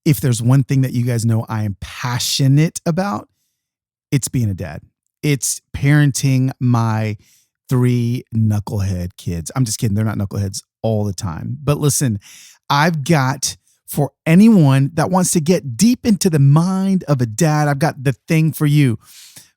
if there's one thing that you guys know I am passionate about, it's being a dad. It's parenting my 3 knucklehead kids. I'm just kidding. They're not knuckleheads all the time. But listen, I've got, for anyone that wants to get deep into the mind of a dad, I've got the thing for you.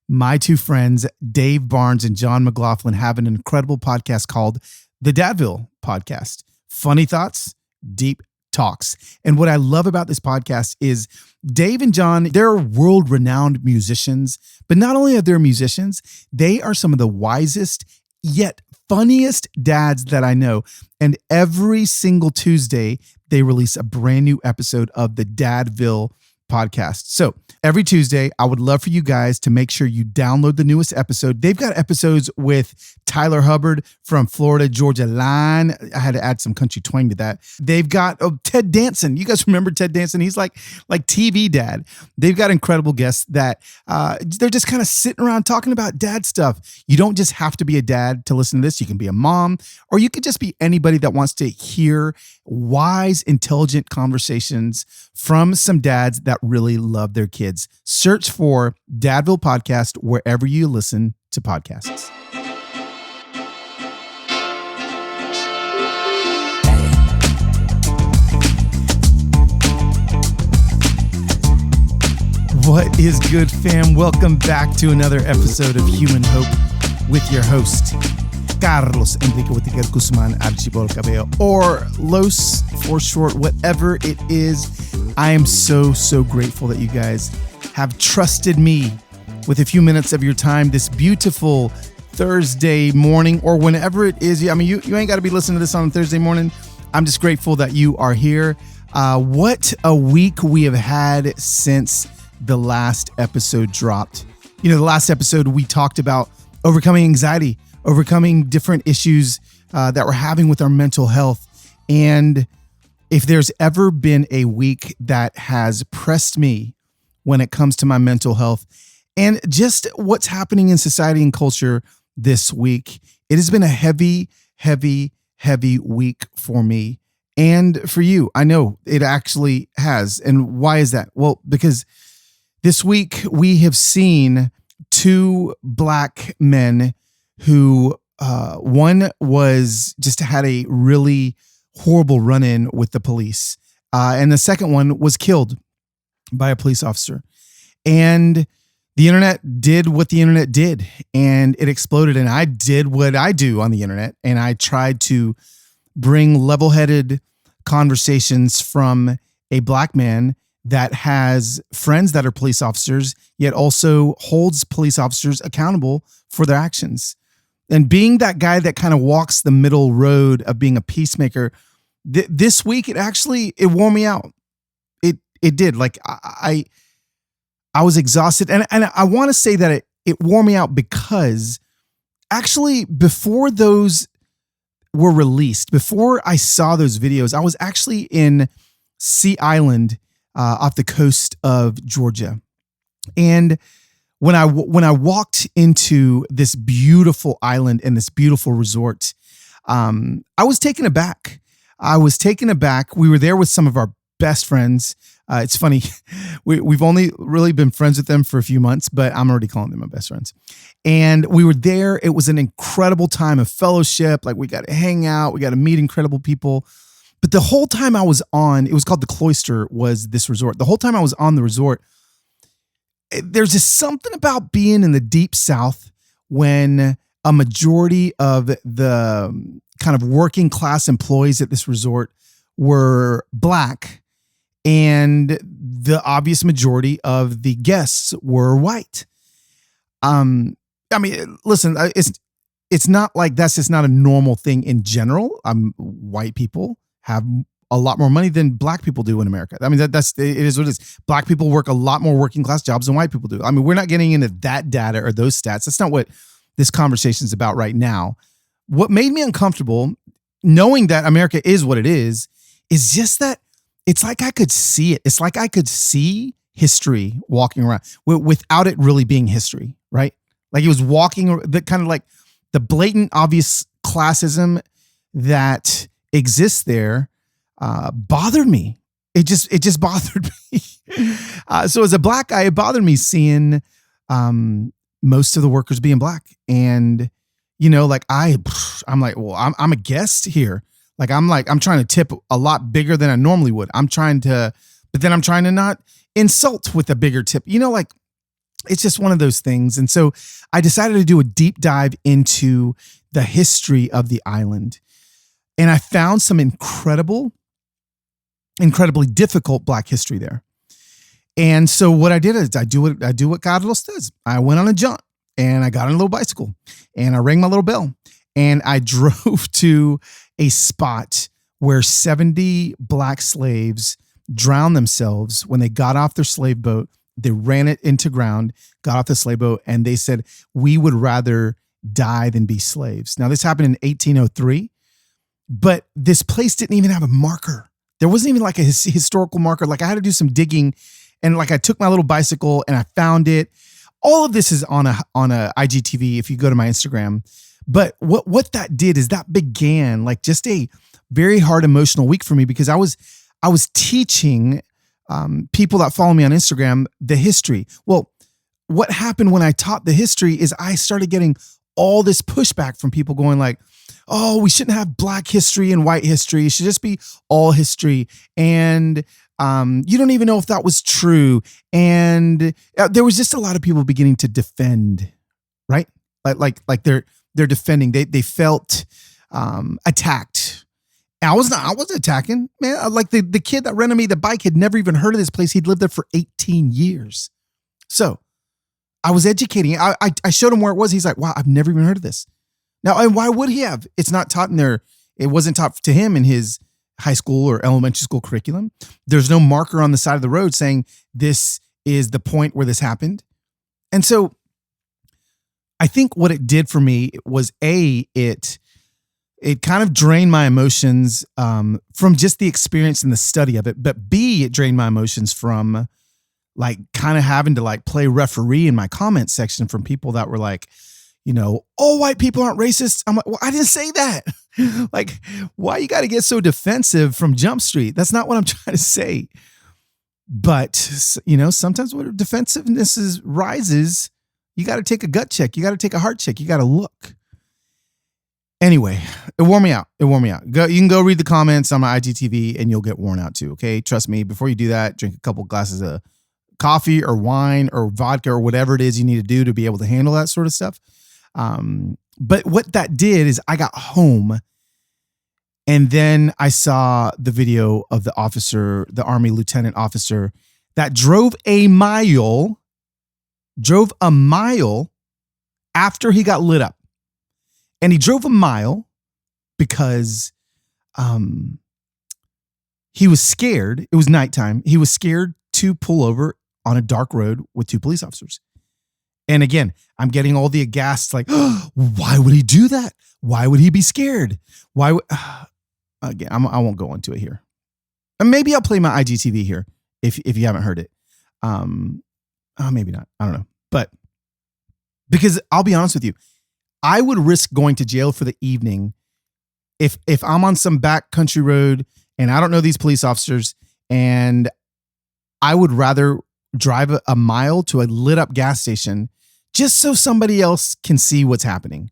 My 2 friends, Dave Barnes and John McLaughlin, have an incredible podcast called The Dadville Podcast. Funny thoughts, deep talks. And what I love about this podcast is Dave and John, they're world-renowned musicians, but not only are they musicians, they are some of the wisest yet funniest dads that I know. And every single Tuesday, they release a brand new episode of the Dadville Podcast. So every Tuesday, I would love for you guys to make sure you download the newest episode. They've got episodes with Tyler Hubbard from Florida Georgia Line. I had to add some country twang to that. They've got Ted Danson. You guys remember Ted Danson? He's like TV dad. They've got incredible guests that they're just kind of sitting around talking about dad stuff. You don't just have to be a dad to listen to this. You can be a mom, or you could just be anybody that wants to hear wise, intelligent conversations from some dads that really love their kids. Search for Dadville Podcast wherever you listen to podcasts. What is good, fam? Welcome back to another episode of Human Hope with your host, Carlos Enrique Whitaker Guzman Archibald Cabello, or Los for short, whatever it is. I am so grateful that you guys have trusted me with a few minutes of your time this beautiful Thursday morning, or whenever it is. I mean, you ain't got to be listening to this on Thursday morning. I'm just grateful that you are here. What a week we have had since the last episode dropped. You know, the last episode we talked about overcoming anxiety, overcoming different issues that we're having with our mental health. And if there's ever been a week that has pressed me when it comes to my mental health and just what's happening in society and culture this week, it has been a heavy week for me and for you. I know it actually has. And why is that? Well, because this week we have seen 2 black men who one was just had a really horrible run-in with the police. And the second one was killed by a police officer. And the internet did what the internet did, and it exploded. And I did what I do on the internet, and I tried to bring level-headed conversations from a black man that has friends that are police officers, yet also holds police officers accountable for their actions. And being that guy that kind of walks the middle road of being a peacemaker, this week it wore me out. It did. Like I was exhausted, and I want to say that it wore me out because actually before those were released, before I saw those videos, I was actually in Sea Island off the coast of Georgia, and when I walked into this beautiful island and this beautiful resort, I was taken aback. We were there with some of our best friends. It's funny. We've only really been friends with them for a few months, but I'm already calling them my best friends. And we were there. It was an incredible time of fellowship. Like, we got to hang out. We got to meet incredible people. But the whole time I was on, it was called The Cloister, was this resort. The whole time I was on the resort, there's just something about being in the deep South when a majority of the kind of working class employees at this resort were black, and the obvious majority of the guests were white. I mean, listen, it's not like that's just not a normal thing in general. White people have a lot more money than black people do in America. I mean, it is what it is. Black people work a lot more working class jobs than white people do. I mean, we're not getting into that data or those stats. That's not what this conversation is about right now. What made me uncomfortable, knowing that America is what it is just that it's like I could see it. It's like I could see history walking around without it really being history, right? Like, it was walking, the kind of like the blatant, obvious classism that exists there bothered me. it just bothered me. So as a black guy, it bothered me seeing most of the workers being black. And, like I'm like, well, I'm a guest here. I'm trying to tip a lot bigger than I normally would. But then I'm trying to not insult with a bigger tip. It's just one of those things. And so I decided to do a deep dive into the history of the island. And I found some incredibly difficult black history there. And so what I did is I do what Carlos does. I went on a jaunt and I got on a little bicycle and I rang my little bell and I drove to a spot where 70 black slaves drowned themselves when they got off their slave boat. They ran it into ground, got off the slave boat, and they said, we would rather die than be slaves. Now, this happened in 1803, but this place didn't even have a marker. There wasn't even like a historical marker. I had to do some digging, and I took my little bicycle and I found it. All of this is on a IGTV if you go to my Instagram. But what that did is that began just a very hard emotional week for me, because I was teaching people that follow me on Instagram the history. Well, what happened when I taught the history is I started getting all this pushback from people going oh, we shouldn't have black history and white history. It should just be all history. And you don't even know if that was true. And there was just a lot of people beginning to defend, right? Like they're defending. They felt attacked. I wasn't attacking, man. The kid that rented me the bike had never even heard of this place. He'd lived there for 18 years. So I was educating. I showed him where it was. He's like, wow, I've never even heard of this. Now, and why would he have? It's not taught in there. It wasn't taught to him in his high school or elementary school curriculum. There's no marker on the side of the road saying this is the point where this happened. And so I think what it did for me was it kind of drained my emotions from just the experience and the study of it. But B, it drained my emotions from kind of having to play referee in my comment section from people that were all white people aren't racist. I'm like, well, I didn't say that. Why you got to get so defensive from Jump Street? That's not what I'm trying to say. But, sometimes when defensiveness rises, you got to take a gut check. You got to take a heart check. You got to look. Anyway, it wore me out. You can go read the comments on my IGTV and you'll get worn out too. Okay. Trust me. Before you do that, drink a couple glasses of coffee or wine or vodka or whatever it is you need to do to be able to handle that sort of stuff. But what that did is I got home and then I saw the video of the officer, the Army lieutenant officer that drove a mile after he got lit up. And he drove a mile because he was scared. It was nighttime. He was scared to pull over on a dark road with two police officers. And again, I'm getting all the aghast, why would he do that? Why would he be scared? Why would, again, I won't go into it here. And maybe I'll play my IGTV here if you haven't heard it. Maybe not. I don't know. But because I'll be honest with you, I would risk going to jail for the evening if I'm on some back country road and I don't know these police officers, and I would rather drive a mile to a lit up gas station just so somebody else can see what's happening.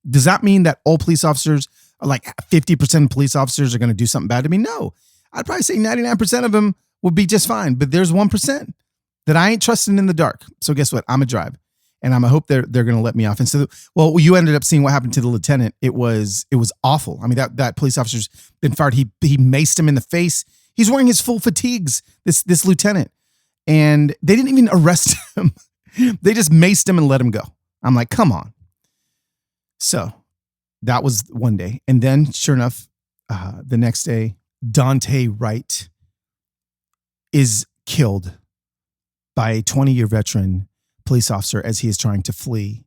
Does that mean that all police officers, 50% of police officers, are going to do something bad to me? No. I'd probably say 99% of them would be just fine, but there's 1% that I ain't trusting in the dark. So guess what? I'm a drive. And I hope they're going to let me off. And so, well, you ended up seeing what happened to the lieutenant. It was awful. I mean, that police officer's been fired. He maced him in the face. He's wearing his full fatigues, this lieutenant. And they didn't even arrest him. They just maced him and let him go. I'm like, come on. So that was one day. And then sure enough, the next day, Dante Wright is killed by a 20-year veteran police officer as he is trying to flee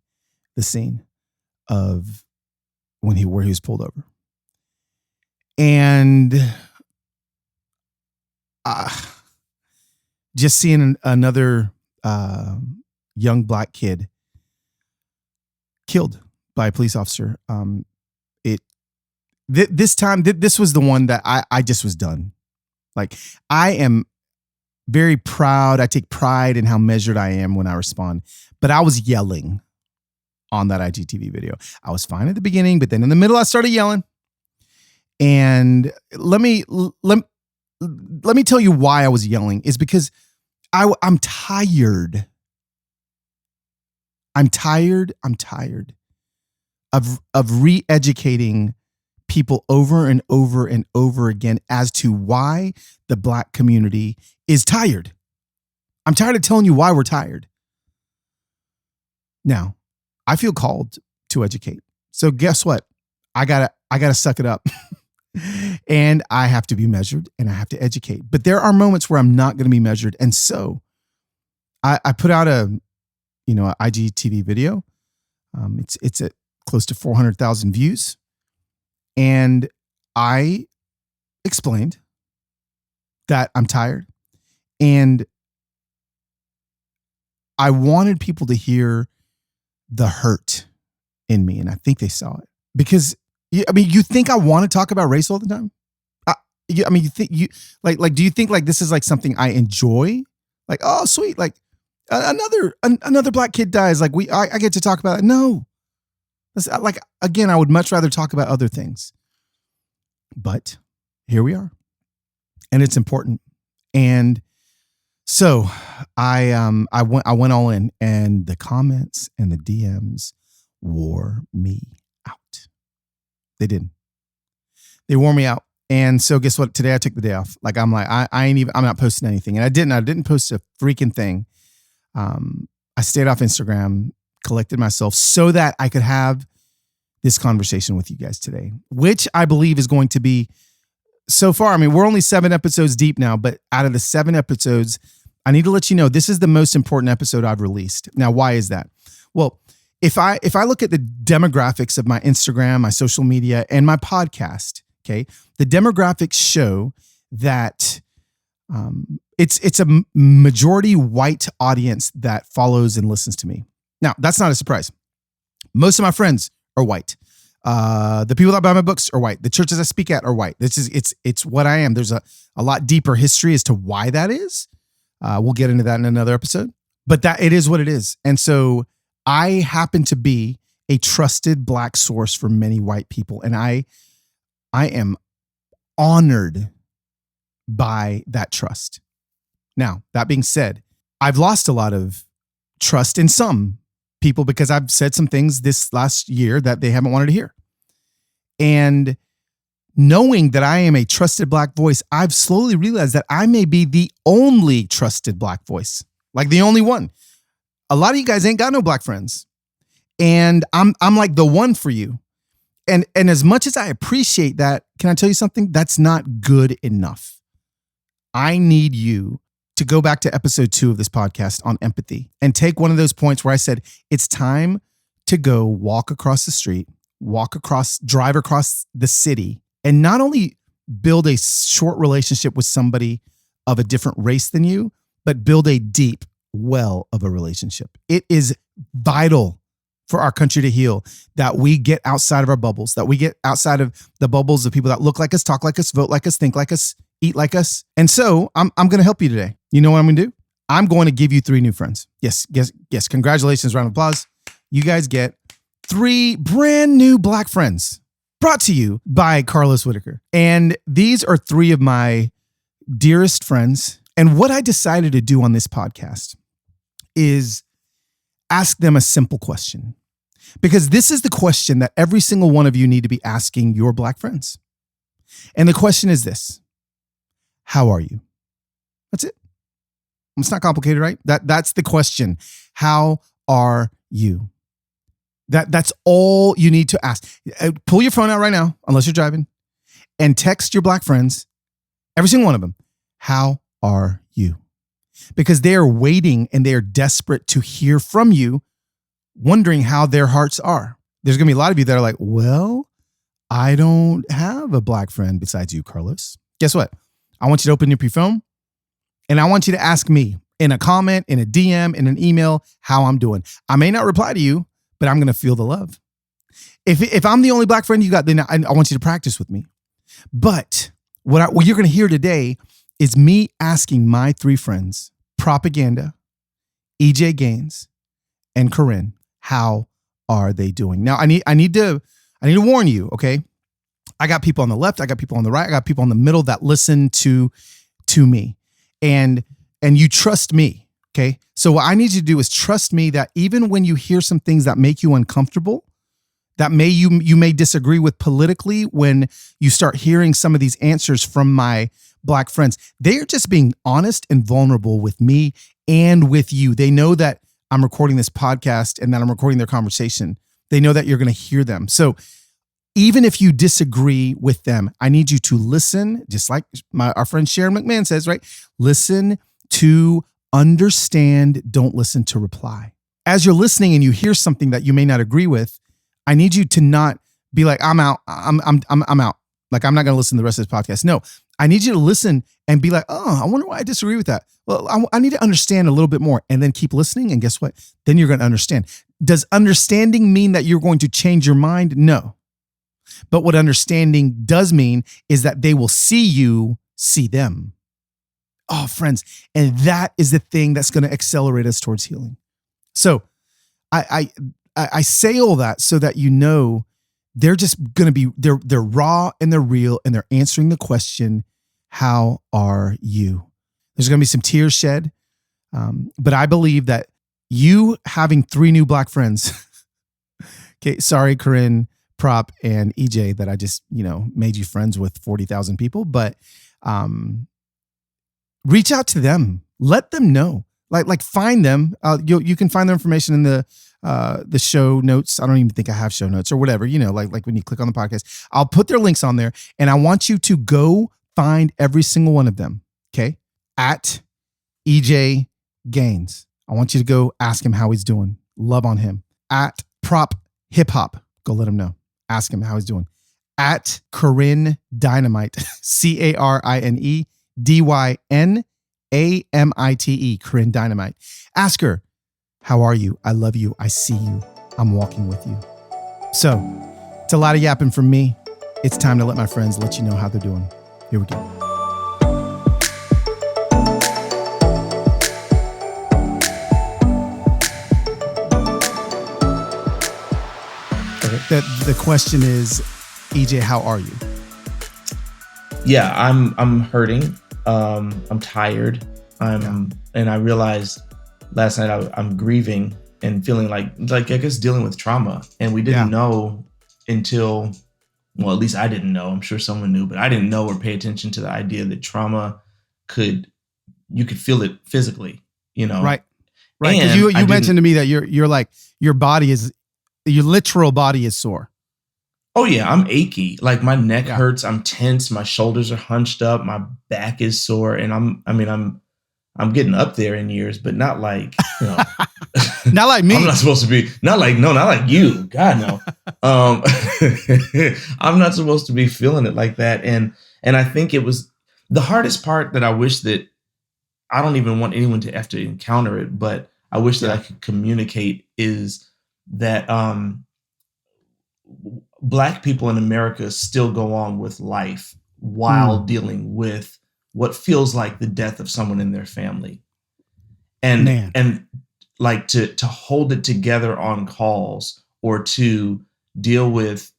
the scene of where he was pulled over. And just seeing another young black kid killed by a police officer. This time, this was the one that I just was done. Like, I am very proud. I take pride in how measured I am when I respond. But I was yelling on that IGTV video. I was fine at the beginning, but then in the middle, I started yelling. And let me tell you why I was yelling is because I'm tired. I'm tired of re-educating people over and over and over again as to why the Black community is tired. I'm tired of telling you why we're tired. Now, I feel called to educate. So guess what? I gotta suck it up. And I have to be measured and I have to educate. But there are moments where I'm not going to be measured. And so I put out a IGTV video. It's at close to 400,000 views. And I explained that I'm tired. And I wanted people to hear the hurt in me. And I think they saw it. Because, you think I want to talk about race all the time? Do you think like this is like something I enjoy? Like, oh, sweet. Like another Black kid dies. Like I get to talk about it. No. Like, again, I would much rather talk about other things. But here we are. And it's important. And so I went all in, and the comments and the DMs wore me out. They didn't. They wore me out. And so guess what? Today I took the day off. Like, I'm not posting anything. And I didn't post a freaking thing. I stayed off Instagram, collected myself so that I could have this conversation with you guys today, which I believe is going to be so far. We're only 7 episodes deep now, but out of the 7 episodes, I need to let you know this is the most important episode I've released. Now, why is that? Well, if I look at the demographics of my Instagram, my social media, and my podcast, okay, the demographics show that it's a majority white audience that follows and listens to me. Now, that's not a surprise. Most of my friends are white. The people that buy my books are white. The churches I speak at are white. It's what I am. There's a lot deeper history as to why that is. We'll get into that in another episode. But that it is what it is. And so I happen to be a trusted Black source for many white people. And I am honored by that trust. Now, that being said, I've lost a lot of trust in some people because I've said some things this last year that they haven't wanted to hear. And knowing that I am a trusted Black voice, I've slowly realized that I may be the only trusted Black voice, like the only one. A lot of you guys ain't got no Black friends. And I'm like the one for you. And as much as I appreciate that, can I tell you something? That's not good enough. I need you to go back to episode 2 of this podcast on empathy and take one of those points where I said, it's time to go walk across the street, drive across the city, and not only build a short relationship with somebody of a different race than you, but build a deep well of a relationship. It is vital for our country to heal that we get outside of our bubbles, that we get outside of the bubbles of people that look like us, talk like us, vote like us, think like us, eat like us. And so I'm going to help you today. You know what I'm going to do? I'm going to give you 3 new friends. Yes. Congratulations. Round of applause. You guys get 3 brand new Black friends brought to you by Carlos Whitaker. And these are 3 of my dearest friends. And what I decided to do on this podcast is ask them a simple question, because this is the question that every single one of you need to be asking your Black friends. And the question is this: how are you? That's it. It's not complicated, right? That's the question. How are you? That's all you need to ask. Pull your phone out right now, unless you're driving, and text your Black friends, every single one of them. How are you? Because they are waiting and they are desperate to hear from you, wondering how their hearts are. There's going to be a lot of you that are like, well, I don't have a Black friend besides you, Carlos. Guess what? I want you to open up your phone and I want you to ask me in a comment, in a DM, in an email, how I'm doing. I may not reply to you, but I'm going to feel the love. If I'm the only Black friend you got, then I want you to practice with me. But what you're going to hear today is me asking my three friends, Propaganda, EJ Gaines, and Carine, how are they doing? Now, I need to warn you, okay? I got people on the left, I got people on the right, I got people in the middle that listen to me. And you trust me, okay? So what I need you to do is trust me that even when you hear some things that make you uncomfortable, that you may disagree with politically, when you start hearing some of these answers from my Black friends, they are just being honest and vulnerable with me and with you. They know that I'm recording this podcast and that I'm recording their conversation. They know that you're going to hear them. So even if you disagree with them, I need you to listen, just like our friend Sharon McMahon says, right? Listen to understand, don't listen to reply. As you're listening and you hear something that you may not agree with, I need you to not be like, I'm out. I'm out. Like, I'm not going to listen to the rest of this podcast. No, I need you to listen and be like, oh, I wonder why I disagree with that. Well, I need to understand a little bit more, and then keep listening. And guess what? Then you're going to understand. Does understanding mean that you're going to change your mind? No. But what understanding does mean is that they will see you, see them. Oh, friends. And that is the thing that's going to accelerate us towards healing. So I say all that so that you know they're just going to be, they're raw and they're real, and they're answering the question, how are you? There's going to be some tears shed. But I believe that you having 3 new Black friends, okay, sorry, Carine, Prop, and EJ, that I just, made you friends with 40,000 people, but reach out to them. Let them know. Like find them. You can find their information in the show notes. I don't even think I have show notes or whatever, like when you click on the podcast, I'll put their links on there, and I want you to go find every single one of them. Okay. At EJ Gaines. I want you to go ask him how he's doing. Love on him. At Prop Hip Hop. Go let him know. Ask him how he's doing. At Carine Dynamite. CARINE DYNAMITE. Carine Dynamite. Ask her, how are you? I love you. I see you. I'm walking with you. So it's a lot of yapping from me. It's time to let my friends let you know how they're doing. Here we go. The question is, EJ, how are you? Yeah, I'm hurting. I'm tired. And I realized last night I'm grieving and feeling like I guess dealing with trauma. And we didn't know until, well, at least I didn't know. I'm sure someone knew, but I didn't know or pay attention to the idea that trauma you could feel it physically, Right. Because you mentioned to me that you're like, your literal body is sore. Oh yeah, I'm achy. Like my neck hurts. I'm tense. My shoulders are hunched up. My back is sore, and I'm getting up there in years, but not like not like me. I'm not supposed to be not like you. God no. I'm not supposed to be feeling it like that, and I think it was the hardest part that I wish that I don't even want anyone to have to encounter it, but I wish that I could communicate is that Black people in America still go on with life while dealing with what feels like the death of someone in their family. And like to hold it together on calls or to deal with,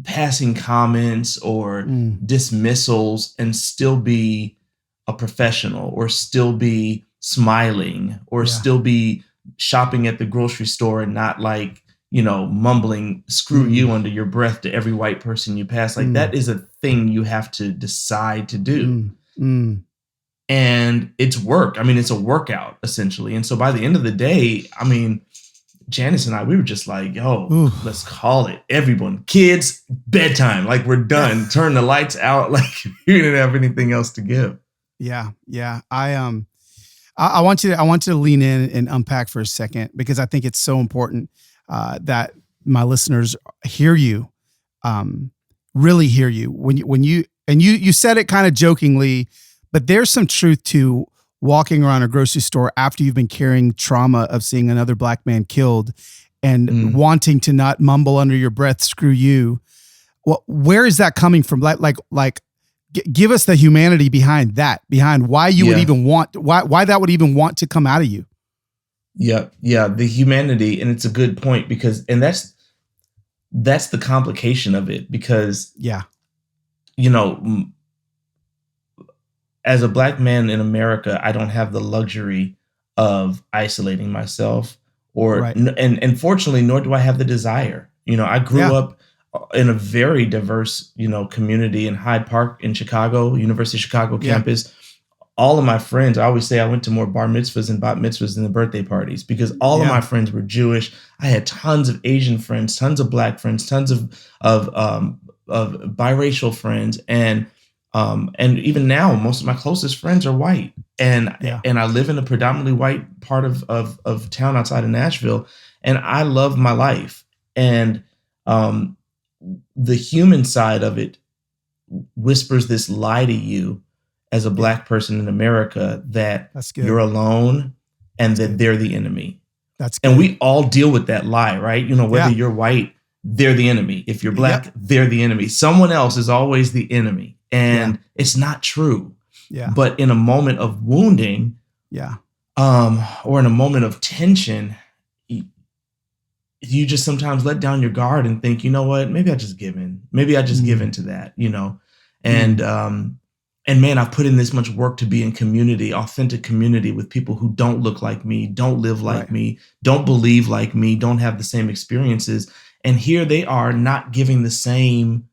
passing comments or dismissals and still be a professional or still be smiling or still be shopping at the grocery store and not like, mumbling, screw you under your breath to every white person you pass. Like that is a thing you have to decide to do. And it's work. I mean, it's a workout essentially. And so by the end of the day, I mean, Janice and I, we were just like, yo, let's call it. Everyone, kids, bedtime. Like we're done. Turn the lights out. Like you didn't have anything else to give. Yeah. Yeah. I want you to lean in and unpack for a second, because I think it's so important that my listeners hear you, really hear you when you said it kind of jokingly, but there's some truth to walking around a grocery store after you've been carrying trauma of seeing another Black man killed and wanting to not mumble under your breath, screw you. Well, where is that coming from? Like Give us the humanity behind why you would even why that would even want to come out of you. Yeah. The humanity. And it's a good point because that's the complication of it because, as a Black man in America, I don't have the luxury of isolating myself and fortunately, nor do I have the desire. I grew up in a very diverse, community in Hyde Park in Chicago, University of Chicago campus. All of my friends, I always say I went to more bar mitzvahs and bat mitzvahs than the birthday parties because all of my friends were Jewish. I had tons of Asian friends, tons of Black friends, tons of biracial friends. And even now, most of my closest friends are white. And I live in a predominantly white part of town outside of Nashville. And I love my life. And the human side of it whispers this lie to you as a Black person in America that you're alone and that they're the enemy. And we all deal with that lie, right? Whether you're white, they're the enemy. If you're Black, they're the enemy. Someone else is always the enemy. And it's not true. But in a moment of wounding, or in a moment of tension, you just sometimes let down your guard and think, you know what, maybe I just give in. Maybe I just give into that, And man, I've put in this much work to be in community, authentic community with people who don't look like me, don't live like me, don't believe like me, don't have the same experiences. And here they are not giving the same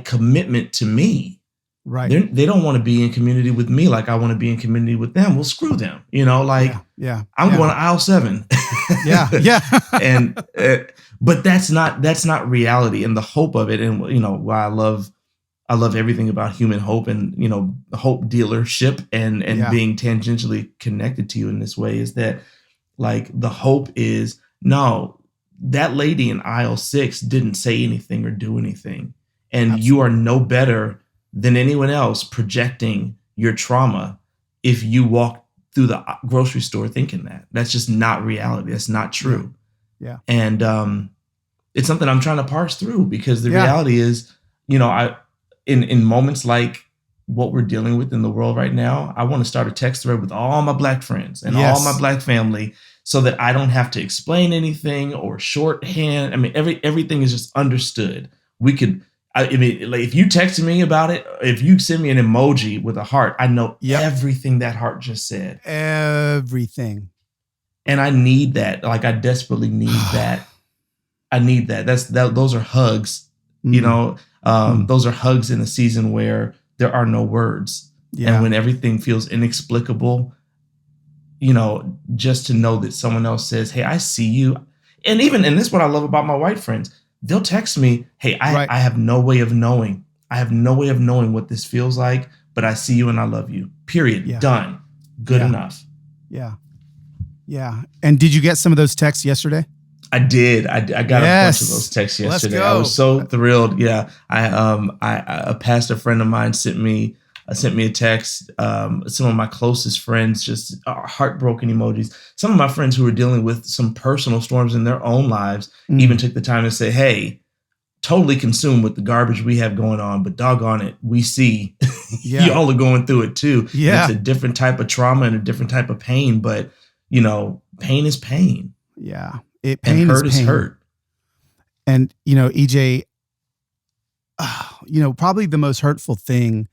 commitment to me. Right. They don't want to be in community with me like I want to be in community with them. Well, screw them. I'm going to aisle 7. And but that's not reality and the hope of it. And why I love everything about human hope and hope dealership and being tangentially connected to you in this way is that the hope is that lady in aisle 6 didn't say anything or do anything, and you are no better than anyone else projecting your trauma if you walk through the grocery store thinking that's just not reality. That's not true. And it's something I'm trying to parse through because the reality is in moments like what we're dealing with in the world right now, I want to start a text thread with all my Black friends and all my Black family so that I don't have to explain anything or shorthand. I mean, everything is just understood. If you texted me about it, if you send me an emoji with a heart, I know everything that heart just said. Everything. And I need that. I desperately need that. I need that. Those are hugs, those are hugs in a season where there are no words. And when everything feels inexplicable, just to know that someone else says, hey, I see you. And this is what I love about my white friends. They'll text me, hey, I have no way of knowing. I have no way of knowing what this feels like, but I see you and I love you. Period. Done. Good enough. Yeah. And did you get some of those texts yesterday? I did. I got a bunch of those texts yesterday. I was so thrilled. Yeah. A pastor friend of mine sent me a text. Some of my closest friends just heartbroken emojis. Some of my friends who were dealing with some personal storms in their own lives even took the time to say, hey, totally consumed with the garbage we have going on, but doggone it, we see y'all are going through it too. Yeah. It's a different type of trauma and a different type of pain, but pain is pain. Yeah. Pain hurt is hurt. And, EJ, probably the most hurtful thing.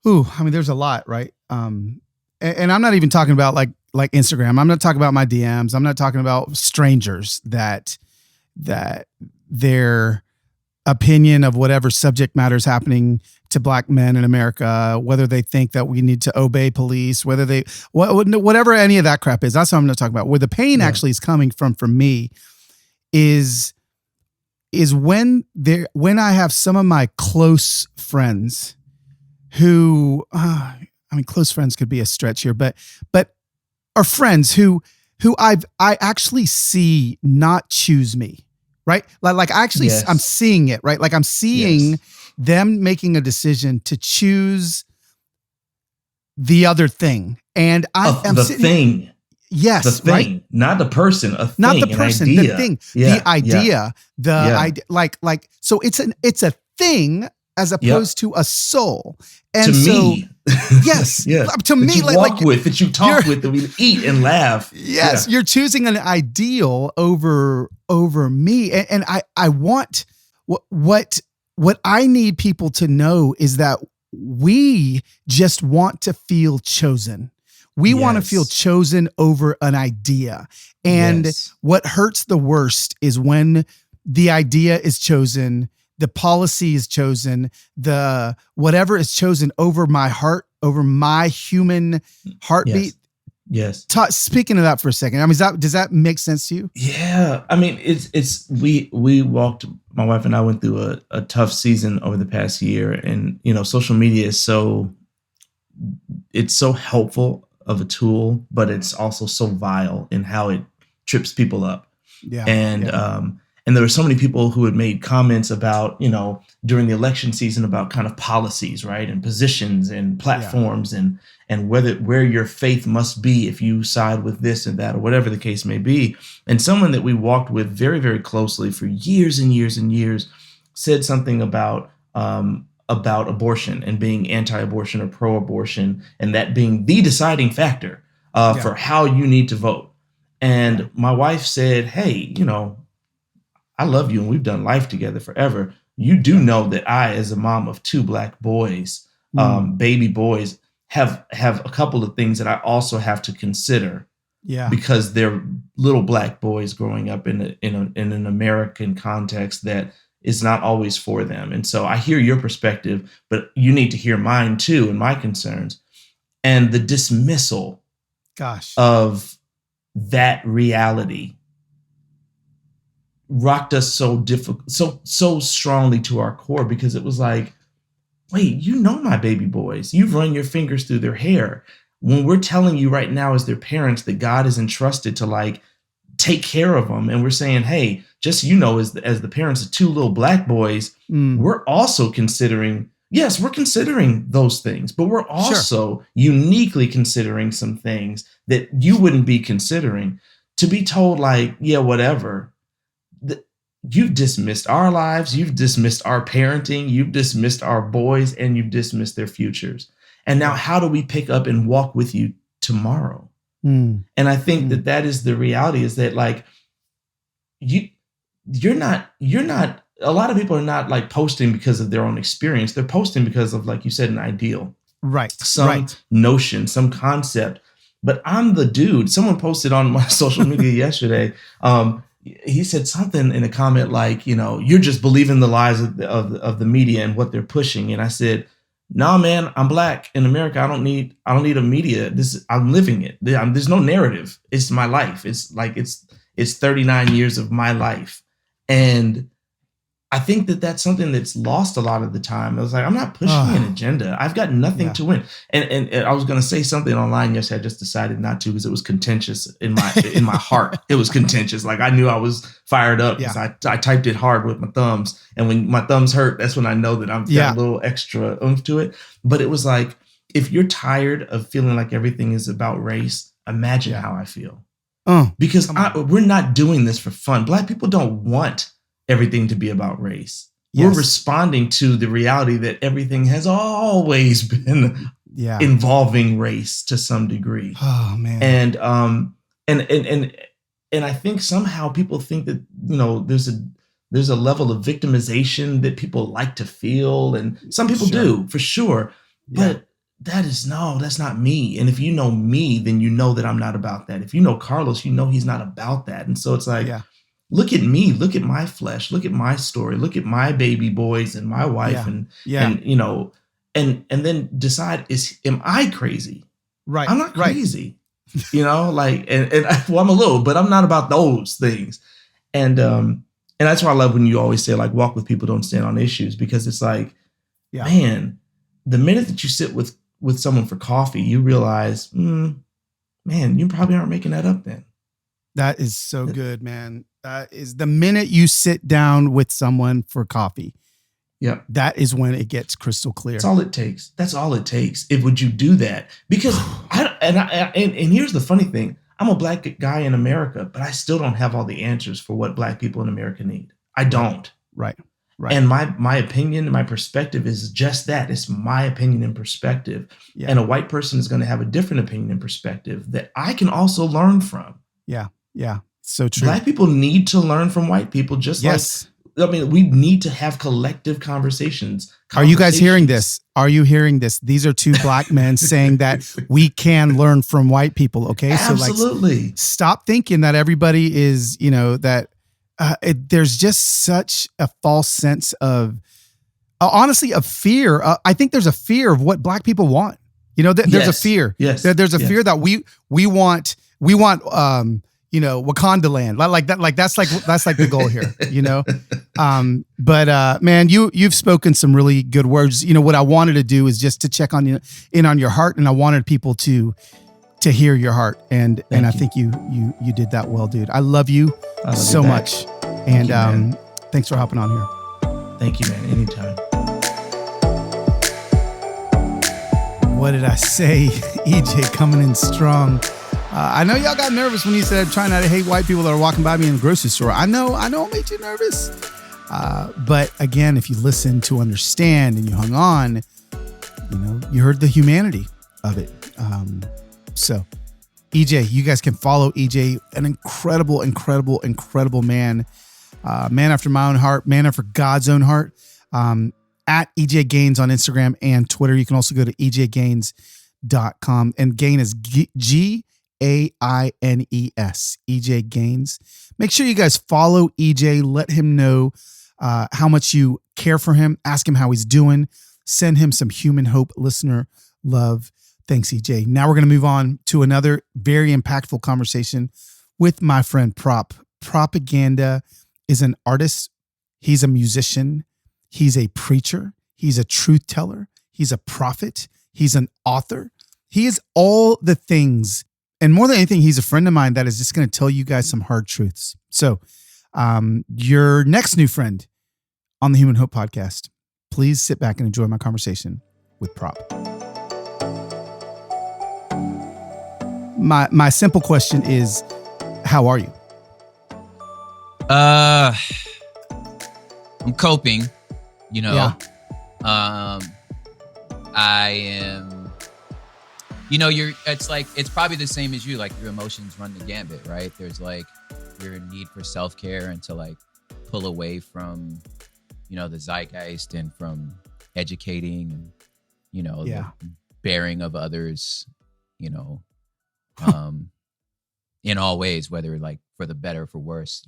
There's a lot, right? And I'm not even talking about like Instagram. I'm not talking about my DMs. I'm not talking about strangers that their opinion of whatever subject matter is happening to Black men in America, whether they think that we need to obey police, whatever any of that crap is. That's what I'm going to talk about. Where the pain actually is coming from for me is when I have some of my close friends who, close friends could be a stretch here, but are friends who I actually see not choose me, right? I'm seeing it, right? I'm seeing them making a decision to choose the other thing. And the thing. Yes. The thing, right? Not the person, a thing, not the person, the thing, the idea, idea. So it's a thing as opposed to a soul. And to so, me, yes, yes, to me, that you walk with, that you talk with, that we eat and laugh. Yes, you're choosing an ideal over me, and I want what I need people to know is that we just want to feel chosen. We want to feel chosen over an idea. And what hurts the worst is when the idea is chosen, the policy is chosen, the whatever is chosen over my heart, over my human heartbeat. Yes. Speaking of that for a second, I mean, does that make sense to you? Yeah. I mean, we walked, my wife and I went through a tough season over the past year, and, social media is it's so helpful of a tool, but it's also so vile in how it trips people up. Yeah. And there were so many people who had made comments about, during the election season about kind of policies, right, and positions and platforms and where your faith must be if you side with this and that or whatever the case may be. And someone that we walked with very, very closely for years and years and years said something about abortion and being anti-abortion or pro-abortion, and that being the deciding factor for how you need to vote. And my wife said, hey, I love you and we've done life together forever. You do know that I, as a mom of 2 Black boys, baby boys, have a couple of things that I also have to consider. Yeah, because they're little Black boys growing up in an American context that is not always for them. And so I hear your perspective, but you need to hear mine too and my concerns. And the dismissal of that reality rocked us so strongly to our core, because it was like, wait, my baby boys, you've run your fingers through their hair. When we're telling you right now as their parents that God is entrusted to take care of them, and we're saying, hey, just as the parents of 2 little Black boys, we're also considering, we're considering those things, but we're also uniquely considering some things that you wouldn't be considering. To be told whatever. You've dismissed our lives, you've dismissed our parenting, you've dismissed our boys, and you've dismissed their futures. And now how do we pick up and walk with you tomorrow? And I think that is the reality, is that you're not, a lot of people are not posting because of their own experience. They're posting because of, like you said, an ideal, some notion, some concept. But I'm the dude. Someone posted on my social media yesterday. He said something in a comment like, you're just believing the lies of the media and what they're pushing. And I said, no, man, I'm Black in America. I don't need a media. I'm living it. There's no narrative. It's my life. It's 39 years of my life. And I think that's something that's lost a lot of the time. I was like, I'm not pushing an agenda. I've got nothing to win. And I was going to say something online yesterday. I just decided not to, because it was contentious in my heart. It was contentious. I knew I was fired up because I typed it hard with my thumbs. And when my thumbs hurt, that's when I know that I've got a little extra oomph to it. But it was like, if you're tired of feeling like everything is about race, imagine how I feel. Because we're not doing this for fun. Black people don't want everything to be about race. We're responding to the reality that everything has always been involving race to some degree. Oh man. And I think somehow people think that, there's a level of victimization that people like to feel, and some people do, for sure. But that's not me. And if you know me, then you know that I'm not about that. If you know Carlos, he's not about that. And so it's like, look at me, look at my flesh, look at my story, look at my baby boys and my wife, and then decide, am I crazy? Right. I'm not crazy. I'm a little, but I'm not about those things. And that's why I love when you always say, walk with people, don't stand on issues, because it's like, man, the minute that you sit with someone for coffee, you realize, man, you probably aren't making that up then. That is so good, man. That is the minute you sit down with someone for coffee. Yeah. That is when it gets crystal clear. That's all it takes. That's all it takes. Would you do that? Because and here's the funny thing. I'm a Black guy in America, but I still don't have all the answers for what Black people in America need. I don't. Right. Right. And my opinion and my perspective is just that. It's my opinion and perspective. Yeah. And a white person is going to have a different opinion and perspective that I can also learn from. Yeah. Yeah. So true. Black people need to learn from white people, just like, I mean, we need to have collective conversations. Are you guys hearing this? Are you hearing this? These are two black men saying that we can learn from white people. Okay. Absolutely. So like, stop thinking that everybody is, that there's just such a false sense of, honestly, of fear. I think there's a fear of what black people want. There's a fear. Yes. There's a fear that we want, Wakanda land. Like that. Like that's like the goal here. But man, you've spoken some really good words. What I wanted to do is just to check on your heart, and I wanted people to hear your heart, and I think you did that well, dude. I love you so much, and thanks for hopping on here. Thank you, man. Anytime. What did I say? EJ coming in strong. I know y'all got nervous when he said try not to hate white people that are walking by me in the grocery store. I know it made you nervous. But again, if you listened to understand and you hung on, you heard the humanity of it. So EJ, you guys can follow EJ, an incredible, incredible, incredible man. Man after my own heart, man after God's own heart. At EJ Gaines on Instagram and Twitter. You can also go to ejgaines.com, and Gain is Gaines, EJ Gaines. Make sure you guys follow EJ. Let him know how much you care for him. Ask him how he's doing. Send him some human hope, listener love. Thanks, EJ. Now we're going to move on to another very impactful conversation with my friend Prop. Propaganda is an artist. He's a musician. He's a preacher. He's a truth teller. He's a prophet. He's an author. He is all the things. And more than anything, he's a friend of mine that is just going to tell you guys some hard truths. So your next new friend on the Human Hope Podcast, please sit back and enjoy my conversation with Prop. My simple question is, how are you? I'm coping, Yeah. I am, it's probably the same as you, like your emotions run the gambit, right? There's like your need for self-care and to like pull away from, the zeitgeist and from educating and, the bearing of others, in all ways, whether like for the better or for worse,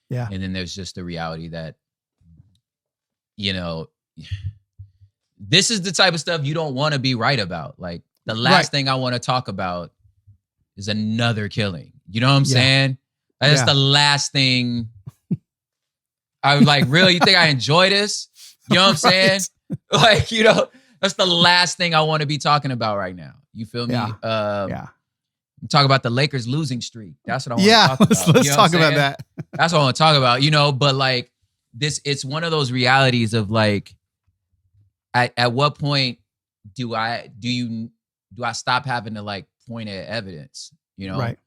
Yeah. And then there's just the reality that, this is the type of stuff you don't want to be right about. Like the last thing I want to talk about is another killing. You know what I'm saying? That's the last thing. I was like, really? You think I enjoy this? You know what I'm saying? Like, that's the last thing I want to be talking about right now. You feel me? Yeah. Talk about the Lakers losing streak. That's what I want to talk about. Let's talk about that. That's what I want to talk about, but like it's one of those realities of like, at what point do I stop having to like point at evidence, Right.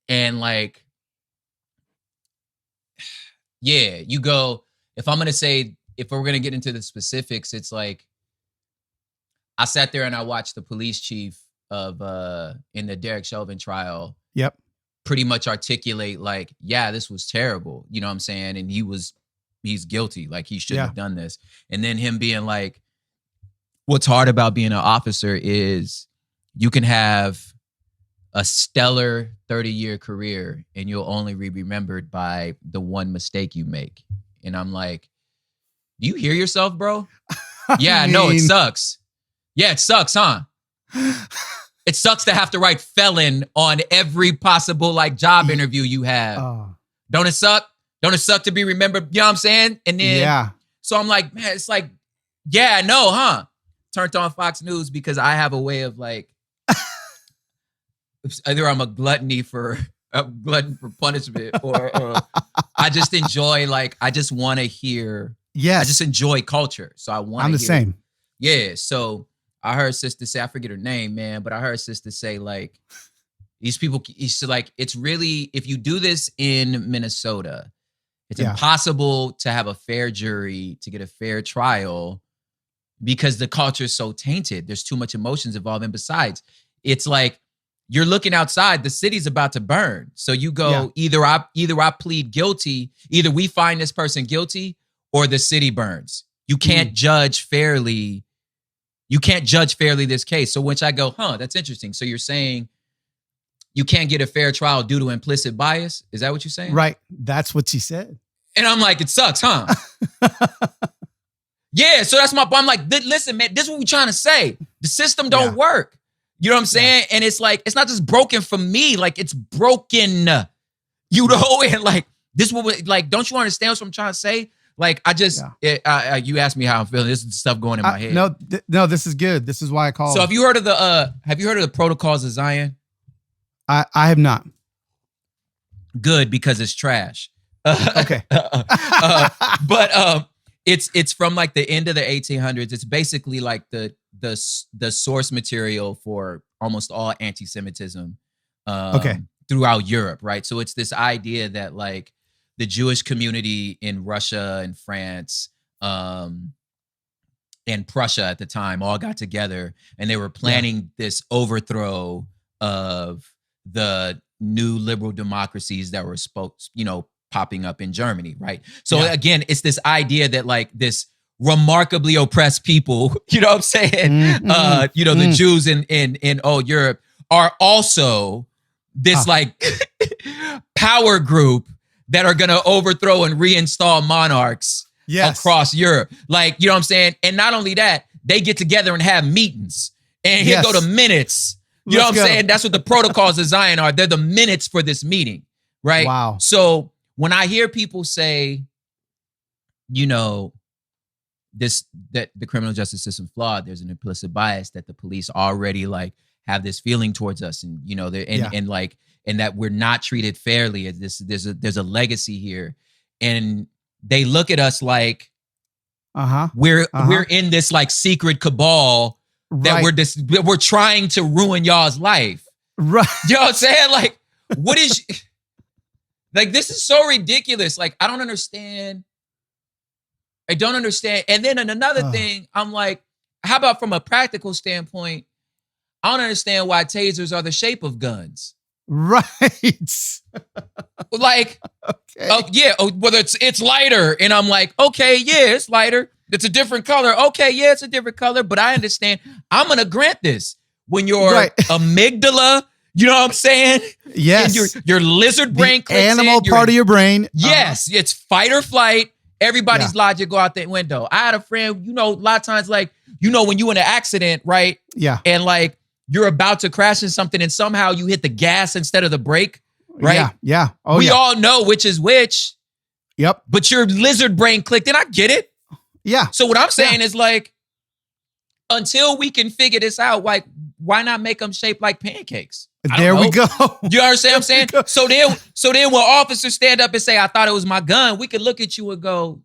And like, you go, if we're going to get into the specifics, it's like, I sat there and I watched the police chief of in the Derek Chauvin trial. Yep. Pretty much articulate like, this was terrible. You know what I'm saying? And he's guilty. Like he shouldn't have done this. And then him being like, what's hard about being an officer is you can have a stellar 30-year career and you'll only be remembered by the one mistake you make. And I'm like, do you hear yourself, bro? I know it sucks. Yeah, it sucks, huh? It sucks to have to write felon on every possible like job interview you have. Don't it suck? Don't it suck to be remembered? You know what I'm saying? And then, so I'm like, man, it's like, I know, huh? Turned on Fox News because I have a way of like, either I'm a glutton for punishment or I just enjoy, like, I just want to hear. Yes. I just enjoy culture. So I want to I'm the same. Yeah. So I heard sister say, I forget her name, man, but I heard sister say like, these people, it's like, it's really, if you do this in Minnesota, It's impossible to have a fair jury, to get a fair trial, because the culture is so tainted. There's too much emotions involved. And besides, it's like you're looking outside, the city's about to burn. So you go, either I plead guilty, either we find this person guilty or the city burns. You can't judge fairly. You can't judge fairly this case. So which I go, that's interesting. So you're saying you can't get a fair trial due to implicit bias? Is that what you're saying? Right. That's what she said. And I'm like, it sucks, huh? Yeah, so that's I'm like, listen, man, this is what we're trying to say. The system don't work. You know what I'm saying? And it's like, it's not just broken for me, like it's broken, you know? And like, this is what, like, don't you understand what I'm trying to say? Like, I just, you asked me how I'm feeling. This is stuff going in my head. No, this is good. This is why I called. So have you heard of the Protocols of Zion? I have not. Good, because it's trash. Okay. But it's from like the end of the 1800s. It's basically like the source material for almost all anti-Semitism throughout Europe, right? So it's this idea that like the Jewish community in Russia and France and Prussia at the time all got together, and they were planning this overthrow of the new liberal democracies that were popping up in Germany, right? So again, it's this idea that like this remarkably oppressed people, you know what I'm saying? The Jews in old Europe are also this like power group that are gonna overthrow and reinstall monarchs across Europe. Like, you know what I'm saying? And not only that, they get together and have meetings. And here go the minutes. You know what I'm saying? That's what the Protocols of Zion are. They're the minutes for this meeting, right? Wow. So when I hear people say, that the criminal justice system flawed, there's an implicit bias that the police already like have this feeling towards us, and and that we're not treated fairly. There's a legacy here, and they look at us like we're in this like secret cabal that we're trying to ruin y'all's life. Right. You know what I'm saying? Like, what is like, this is so ridiculous. Like, I don't understand. And then another thing, I'm like, how about from a practical standpoint, I don't understand why tasers are the shape of guns. Right. Like, whether it's lighter. And I'm like, okay, yeah, it's lighter. It's a different color. Okay, yeah, it's a different color. But I understand. I'm going to grant this. When your amygdala, you know what I'm saying? Yes. And your lizard brain clicks animal in, part of your brain. Yes, it's fight or flight. Everybody's logic go out the window. I had a friend, a lot of times, like, when you in an accident, right? Yeah. And like, you're about to crash into something and somehow you hit the gas instead of the brake, right? Yeah. We all know which is which. Yep. But your lizard brain clicked, and I get it. Yeah. So what I'm saying is like, until we can figure this out, like, why not make them shaped like pancakes? There we go. You understand what I'm saying? So then when officers stand up and say, I thought it was my gun, we could look at you and go,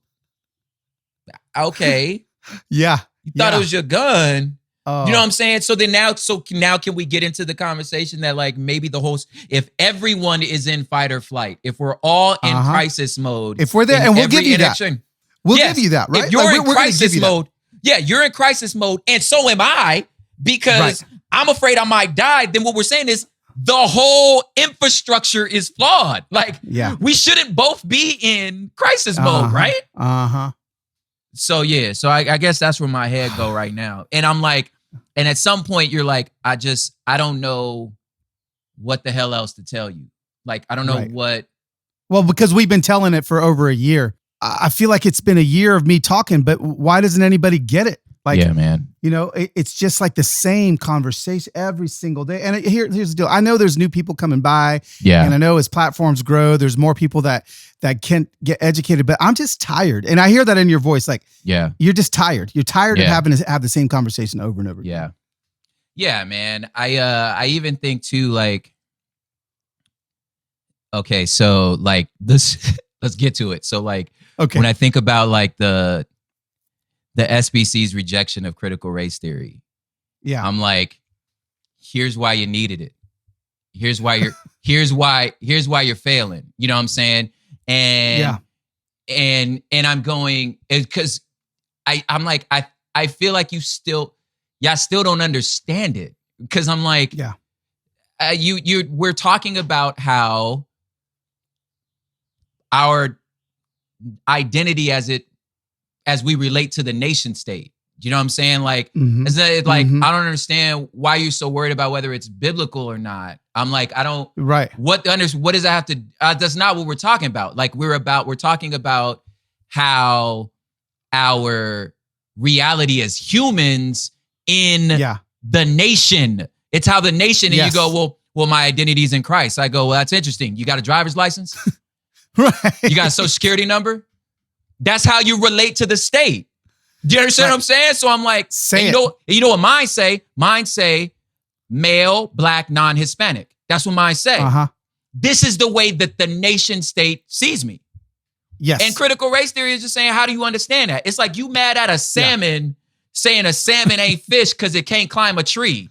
okay. Yeah. You thought it was your gun. You know what I'm saying? So now can we get into the conversation that like maybe if everyone is in fight or flight, if we're all in crisis mode, if we're there, and we'll give you that. We'll give you that, right? If you're in crisis mode, you're in crisis mode, and so am I, because I'm afraid I might die. Then what we're saying is the whole infrastructure is flawed. Like, we shouldn't both be in crisis mode, right? So so I guess that's where my head go right now. And I'm like, and at some point you're like, I don't know what the hell else to tell you. Like, I don't know what. Well, because we've been telling it for over a year. I feel like it's been a year of me talking, but why doesn't anybody get it? Like, yeah, man. It's just like the same conversation every single day. And here's the deal. I know there's new people coming by. Yeah. And I know as platforms grow, there's more people that can get educated, but I'm just tired. And I hear that in your voice. Like, you're just tired. You're tired of having to have the same conversation over and over again. Yeah, man. I even think too, like, okay, so like this, let's get to it. So like, when I think about like the SBC's rejection of critical race theory, I'm like, here's why you needed it. Here's why you're failing. You know what I'm saying? And I'm going, because I'm like, I feel like y'all still don't understand it. Because I'm like, we're talking about how our identity as we relate to the nation state. You know what I'm saying? Like, is that like, I don't understand why you're so worried about whether it's biblical or not. I'm like, I don't. Right. What does that have to? That's not what we're talking about. Like, we're talking about how our reality as humans in the nation. It's how the nation. And you go, well, my identity is in Christ. I go, well, that's interesting. You got a driver's license? Right. You got a social security number? That's how you relate to the state. Do you understand what I'm saying? So I'm like, you know what mine say? Mine say male, black, non-Hispanic. That's what mine say. This is the way that the nation state sees me. Yes. And critical race theory is just saying, how do you understand that? It's like you mad at a salmon saying a salmon ain't fish because it can't climb a tree.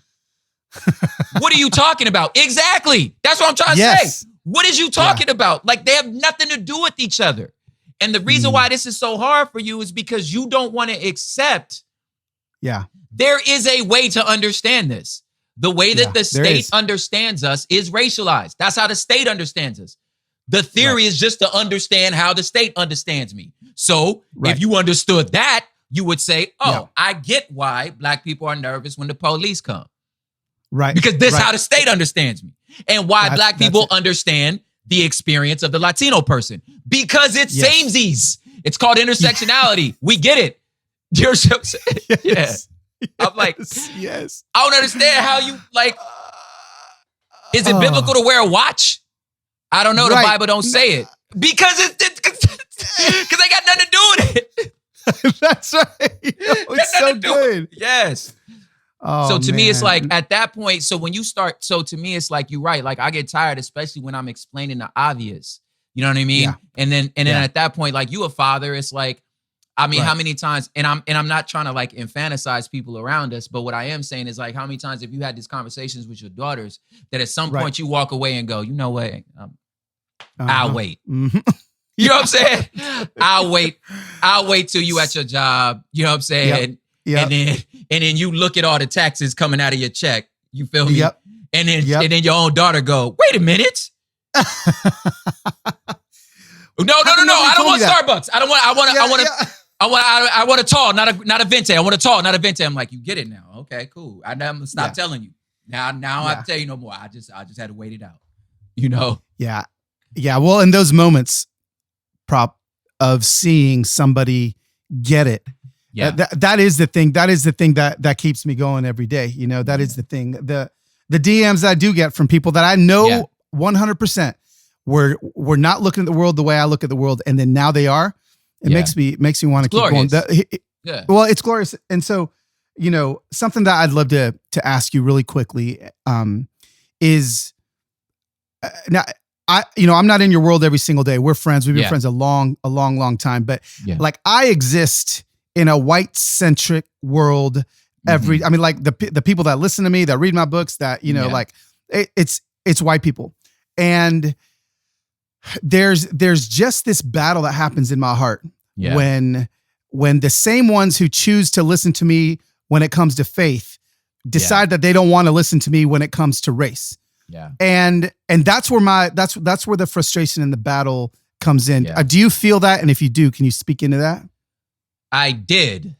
What are you talking about? Exactly. That's what I'm trying to say. What is you talking about? Like, they have nothing to do with each other. And the reason why this is so hard for you is because you don't want to accept. There is a way to understand this. The way that the state understands us is racialized. That's how the state understands us. The theory is just to understand how the state understands me. So if you understood that, you would say, I get why black people are nervous when the police come. Right. Because this is how the state understands me. And why black people understand the experience of the Latino person. Because it's samesies. It's called intersectionality. We get it. You're so, I'm like, I don't understand how you, like, is it biblical to wear a watch? I don't know. The Bible don't say it. Because because they got nothing to do with it. That's right. It's so good. Yes. Oh, so to me, it's like at that point. So when you start, so to me, it's like, you're right. Like, I get tired, especially when I'm explaining the obvious. You know what I mean? Yeah. And then at that point, like, you a father, it's like, I mean, how many times? And I'm not trying to like infantilize people around us, but what I am saying is, like, how many times have you had these conversations with your daughters that at some point you walk away and go, you know what? I'll wait. You know what I'm saying? I'll wait till you at your job. You know what I'm saying? Yep. And then you look at all the taxes coming out of your check. You feel me? Yep. And then your own daughter go, wait a minute. No. I don't want Starbucks. I want a tall, not a venti. I want a tall, not a venti. I'm like, you get it now. Okay, cool. I'm gonna stop telling you. Now I have to tell you no more. I just had to wait it out. You know? Yeah. Yeah. Well, in those moments, of seeing somebody get it. Yeah. That is the thing. That is the thing that keeps me going every day. You know, that is the thing. The DMs I do get from people that I know 100% were not looking at the world the way I look at the world, and then now they are. It makes me want to keep going. Well, it's glorious. And so, you know, something that I'd love to ask you really quickly is now. I'm not in your world every single day. We're friends. We've been friends a long time. But like, I exist in a white-centric world. I mean, like the people that listen to me, that read my books, that, you know, like it's white people. And there's just this battle that happens in my heart when the same ones who choose to listen to me when it comes to faith decide that they don't want to listen to me when it comes to race. Yeah. And that's where that's where the frustration and the battle comes in. Yeah. Do you feel that? And if you do, can you speak into that? I did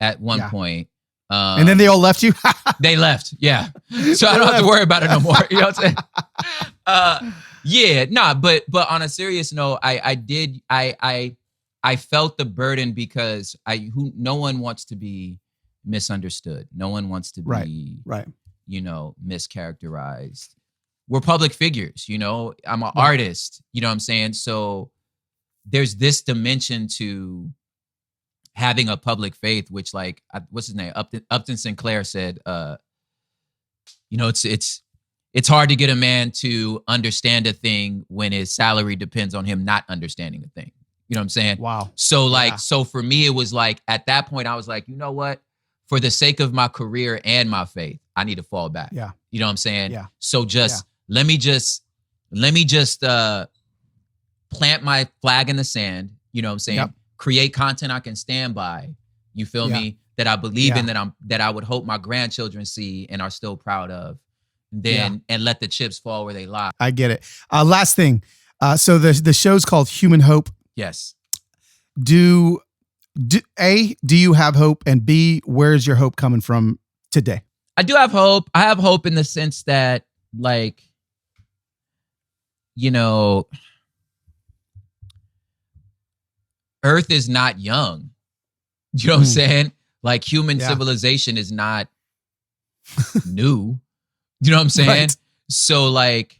at one point. And then they all left you? They left. Yeah. So I don't have to worry about it no more. You know what I'm saying? But on a serious note, I felt the burden because no one wants to be misunderstood. No one wants to be, you know, mischaracterized. We're public figures, you know, I'm an artist, you know what I'm saying? So there's this dimension to having a public faith, which, like, what's his name? Upton Sinclair said, you know, it's hard to get a man to understand a thing when his salary depends on him not understanding a thing. You know what I'm saying? Wow. So so for me, it was like, at that point, I was like, you know what? For the sake of my career and my faith, I need to fall back. Yeah. You know what I'm saying? Yeah. So let me just plant my flag in the sand. You know what I'm saying? Yep. Create content I can stand by. You feel me? That I believe in, that I would hope my grandchildren see and are still proud of. Then and let the chips fall where they lie. I get it. Last thing. So the show's called Human Hope. Yes. Do you have hope? And B, where's your hope coming from today? I do have hope. I have hope in the sense that, like, you know, Earth is not young. You know what I'm saying? Like, human civilization is not new. You know what I'm saying? Right. So, like,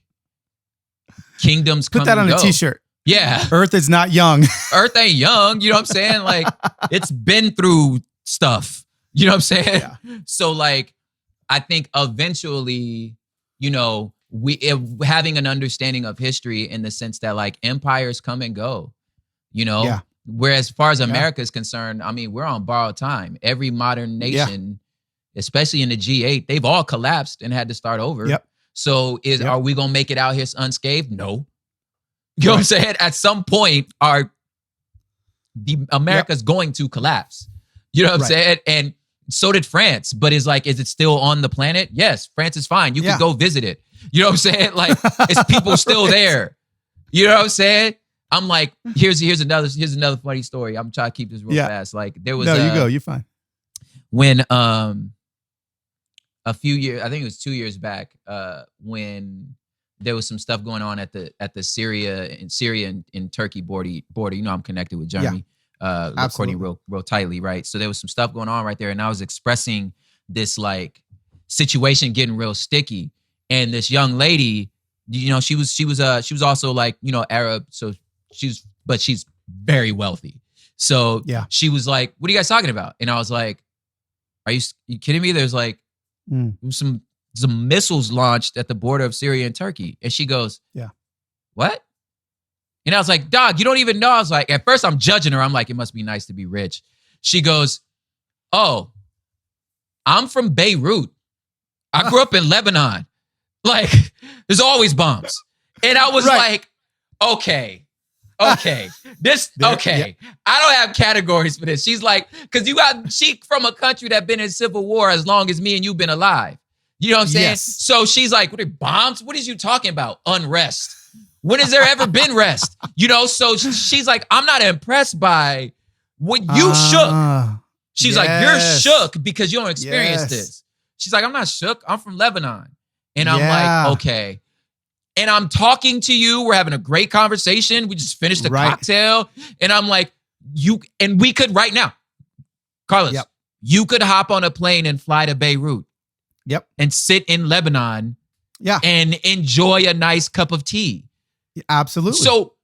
kingdoms come Put that on a t-shirt. Yeah. Earth is not young. Earth ain't young. You know what I'm saying? Like, it's been through stuff. You know what I'm saying? Yeah. So, like, I think eventually, you know, having an understanding of history in the sense that, like, empires come and go, you know? Yeah. Whereas, as far as America is concerned, I mean, we're on borrowed time. Every modern nation, especially in the G8, they've all collapsed and had to start over. Yep. So are we going to make it out here unscathed? No. You know what I'm saying? At some point, America's going to collapse. You know what I'm saying? And so did France. But is it still on the planet? Yes, France is fine. You can go visit it. You know what I'm saying? Like, is people still there? You know what I'm saying? I'm like, here's another funny story. I'm trying to keep this real fast. Like, there was you're fine. When a few years, I think it was 2 years back, when there was some stuff going on at the Syria and Turkey border. You know, I'm connected with Jeremy, recording real tightly, right? So there was some stuff going on right there, and I was expressing this, like, situation getting real sticky. And this young lady, you know, she was also, like, you know, Arab, so she's very wealthy. So she was like, "What are you guys talking about?" And I was like, "Are you kidding me? There's like some missiles launched at the border of Syria and Turkey." And she goes, "What?" And I was like, "Dog, you don't even know." I was like, at first I'm judging her. I'm like, it must be nice to be rich. She goes, "Oh, I'm from Beirut. I grew up in Lebanon. Like, there's always bombs." And I was like, okay. I don't have categories for this. She's like, because she from a country that been in civil war as long as me and you've been alive. You know what I'm saying? Yes. So she's like, what are bombs? What is you talking about? Unrest. When has there ever been rest? You know, so she's like, I'm not impressed by what you shook. She's like, you're shook because you don't experience this. She's like, I'm not shook. I'm from Lebanon. And I'm like, okay. And I'm talking to you. We're having a great conversation. We just finished a cocktail. And I'm like, we could right now, Carlos, you could hop on a plane and fly to Beirut. And sit in Lebanon. And enjoy a nice cup of tea. Absolutely. So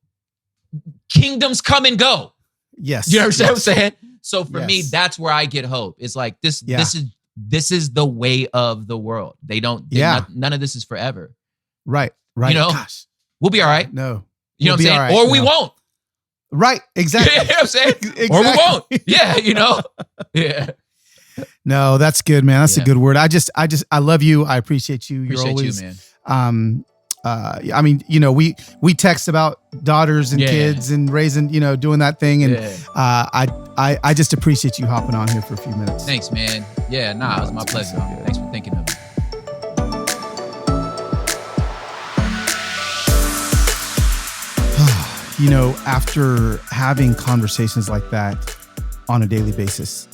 kingdoms come and go. Yes. You understand what I'm saying? So for me, that's where I get hope. It's like this is the way of the world. None of this is forever. Right. You know, we'll be all right. No. You know what I'm saying? Right. Or we won't. Right. Exactly. You know what I'm saying? Exactly. Or we won't. Yeah, you know? Yeah. No, that's good, man. That's a good word. I love you. I appreciate you. You're always, you, man. I mean, you know, we text about daughters and kids and raising, you know, doing that thing. And I just appreciate you hopping on here for a few minutes. Thanks, man. Yeah, it was my pleasure. Thanks for thinking of me. You know, after having conversations like that on a daily basis,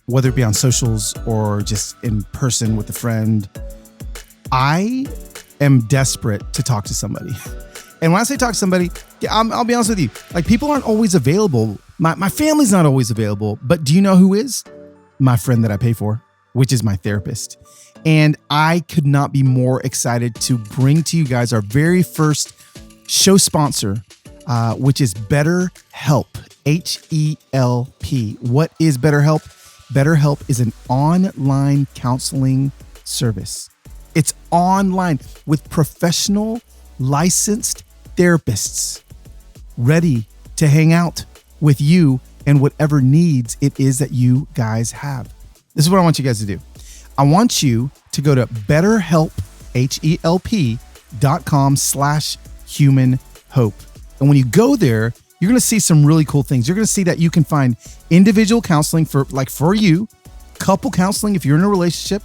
whether it be on socials or just in person with a friend, I am desperate to talk to somebody. And when I say talk to somebody, I'll be honest with you, like, people aren't always available. My family's not always available, but do you know who is? My friend that I pay for, which is my therapist. And I could not be more excited to bring to you guys our very first show sponsor, which is BetterHelp, HELP. What is BetterHelp? BetterHelp is an online counseling service. It's online with professional, licensed therapists ready to hang out with you and whatever needs it is that you guys have. This is what I want you guys to do. I want you to go to BetterHelp, HELP.com/human hope. And when you go there, you're going to see some really cool things. You're going to see that you can find individual counseling for you, couple counseling if you're in a relationship,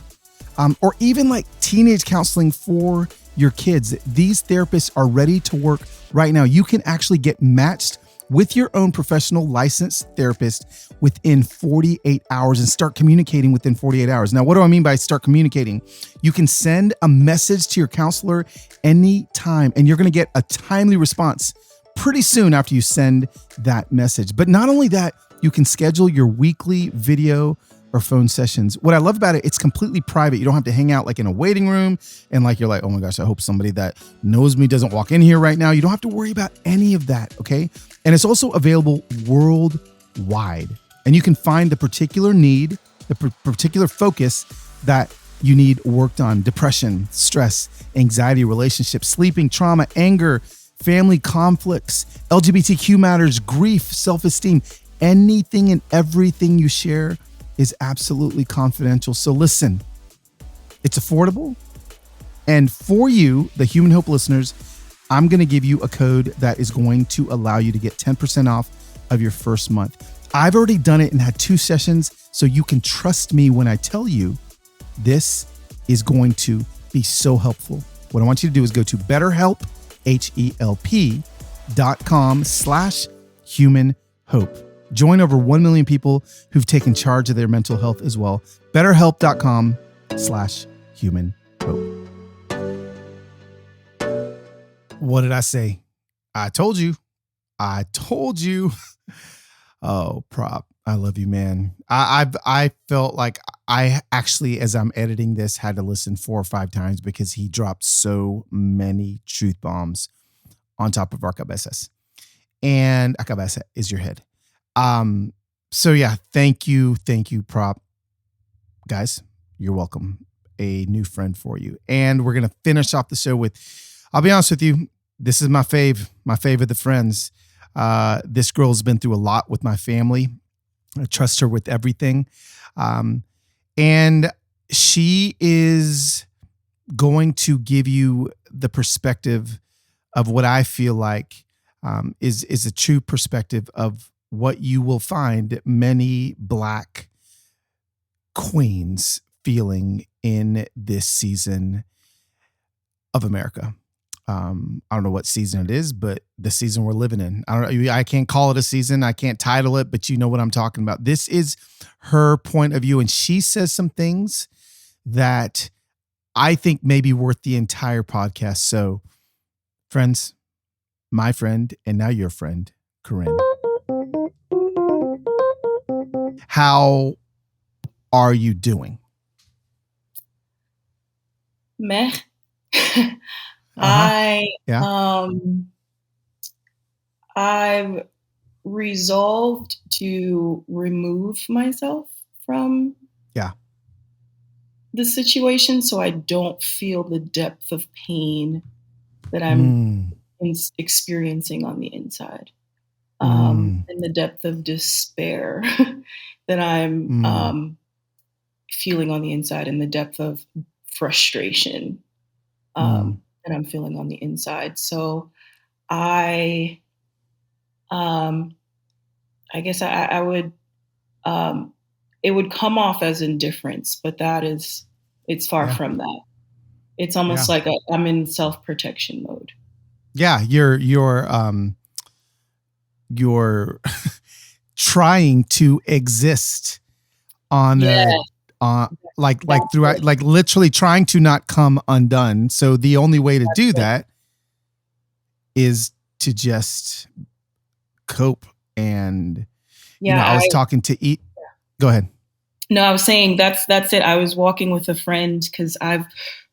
or even like teenage counseling for your kids. These therapists are ready to work right now. You can actually get matched with your own professional licensed therapist within 48 hours and start communicating within 48 hours. Now, what do I mean by start communicating? You can send a message to your counselor anytime, and you're going to get a timely response pretty soon after you send that message. But not only that, you can schedule your weekly video or phone sessions. What I love about it, it's completely private. You don't have to hang out like in a waiting room and like you're like, oh my gosh, I hope somebody that knows me doesn't walk in here right now. You don't have to worry about any of that, okay? And it's also available worldwide. And you can find the particular need, the particular focus that you need worked on: depression, stress, anxiety, relationships, sleeping, trauma, anger, family conflicts, LGBTQ matters, grief, self-esteem. Anything and everything you share is absolutely confidential. So listen, it's affordable. And for you, the Human Hope listeners, I'm going to give you a code that is going to allow you to get 10% off of your first month. I've already done it and had 2 sessions, so you can trust me when I tell you this is going to be so helpful. What I want you to do is go to BetterHelp, HELP.com/humanhope. Join over 1 million people who've taken charge of their mental health as well. BetterHelp.com/humanhope. What did I say? I told you. Oh, Prop, I love you, man. I felt like I actually, as I'm editing this, had to listen 4 or 5 times because he dropped so many truth bombs on top of our cabezas. And a cabeza is your head. So yeah, thank you, Prop. Guys, you're welcome. A new friend for you. And we're going to finish off the show with, I'll be honest with you, this is my fave of the friends. This girl's been through a lot with my family. I trust her with everything. And she is going to give you the perspective of what I feel like is a true perspective of what you will find many Black queens feeling in this season of America. I don't know what season it is, but the season we're living in. I can't call it a season. I can't title it, but you know what I'm talking about. This is her point of view, and she says some things that I think may be worth the entire podcast. So, friends, my friend, and now your friend, Carine. How are you doing? Meh. I've resolved to remove myself from the situation so I don't feel the depth of pain that I'm experiencing on the inside, and the depth of despair that I'm feeling on the inside, and the depth of frustration that I'm feeling on the inside. So I guess I would, it would come off as indifference, but it's far from that. It's almost like I'm in self-protection mode. Yeah. You're trying to exist on throughout, like literally trying to not come undone. So the only way to do that is to just cope. And I was talking to go ahead. No, I was saying that's it. I was walking with a friend because I've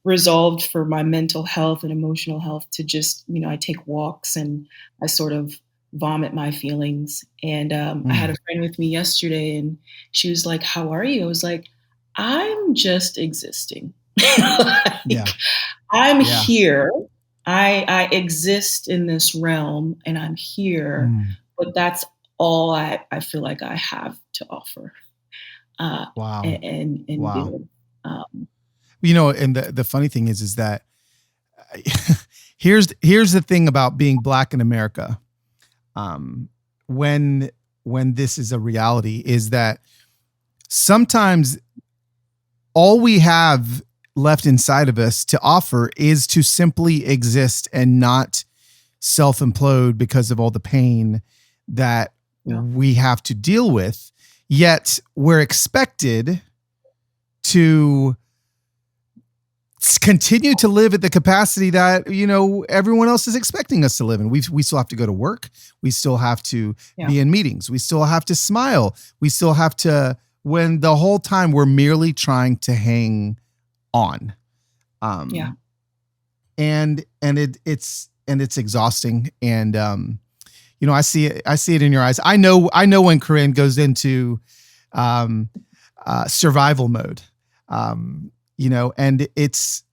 resolved for my mental health and emotional health to just, I take walks and I sort of vomit my feelings. And I had a friend with me yesterday and she was like, "How are you?" I was like, "I'm just existing." I'm here. I exist in this realm and I'm here, but that's all I feel like I have to offer. Wow. And wow. And the funny thing is that here's the thing about being Black in America. when this is a reality is that sometimes all we have left inside of us to offer is to simply exist and not self-implode because of all the pain that we have to deal with. Yet we're expected to continue to live at the capacity that, everyone else is expecting us to live in. We still have to go to work. We still have to be in meetings. We still have to smile. We still have to, when the whole time we're merely trying to hang on. And it's exhausting. And, I see it in your eyes. I know when Carine goes into, survival mode, and it's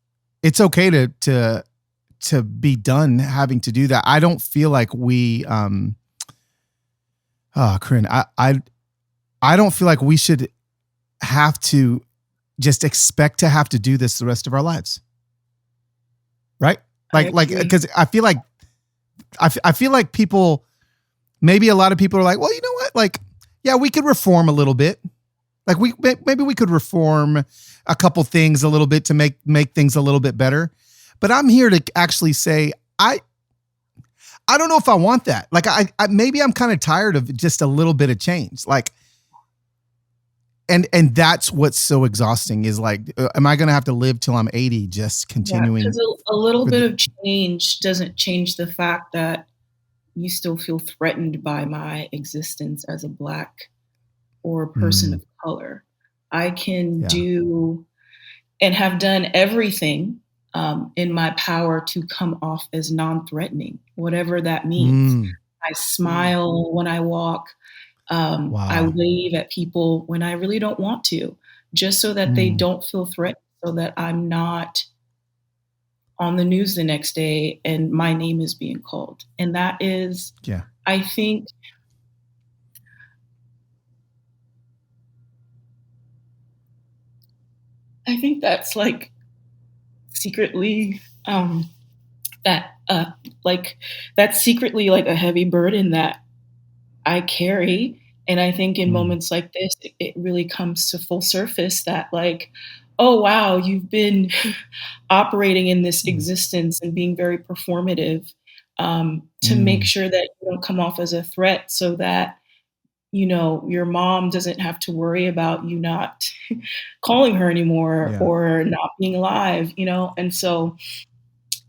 okay to be done having to do that. I don't feel like we, Carine, I don't feel like we should have to just expect to have to do this the rest of our lives. Right? Because I feel like people, maybe a lot of people are like, well, you know what? Like, yeah, we could reform a little bit. Like maybe we could reform a couple things a little bit to make things a little bit better. But I'm here to actually say, I don't know if I want that. Like I maybe I'm kind of tired of just a little bit of change. Like, and that's what's so exhausting is like, am I going to have to live till I'm 80 just continuing? Because a little bit of change doesn't change the fact that you still feel threatened by my existence as a Black or a person of color. I can do and have done everything in my power to come off as non-threatening, whatever that means. I smile when I walk. I wave at people when I really don't want to, just so that they don't feel threatened, so that I'm not on the news the next day and my name is being called. And that is, I think, that's like secretly that's secretly like a heavy burden that I carry. And I think in moments like this, it really comes to full surface that like, oh, wow, you've been operating in this existence and being very performative to make sure that you don't come off as a threat, so that, your mom doesn't have to worry about you not calling her anymore or not being alive, And so,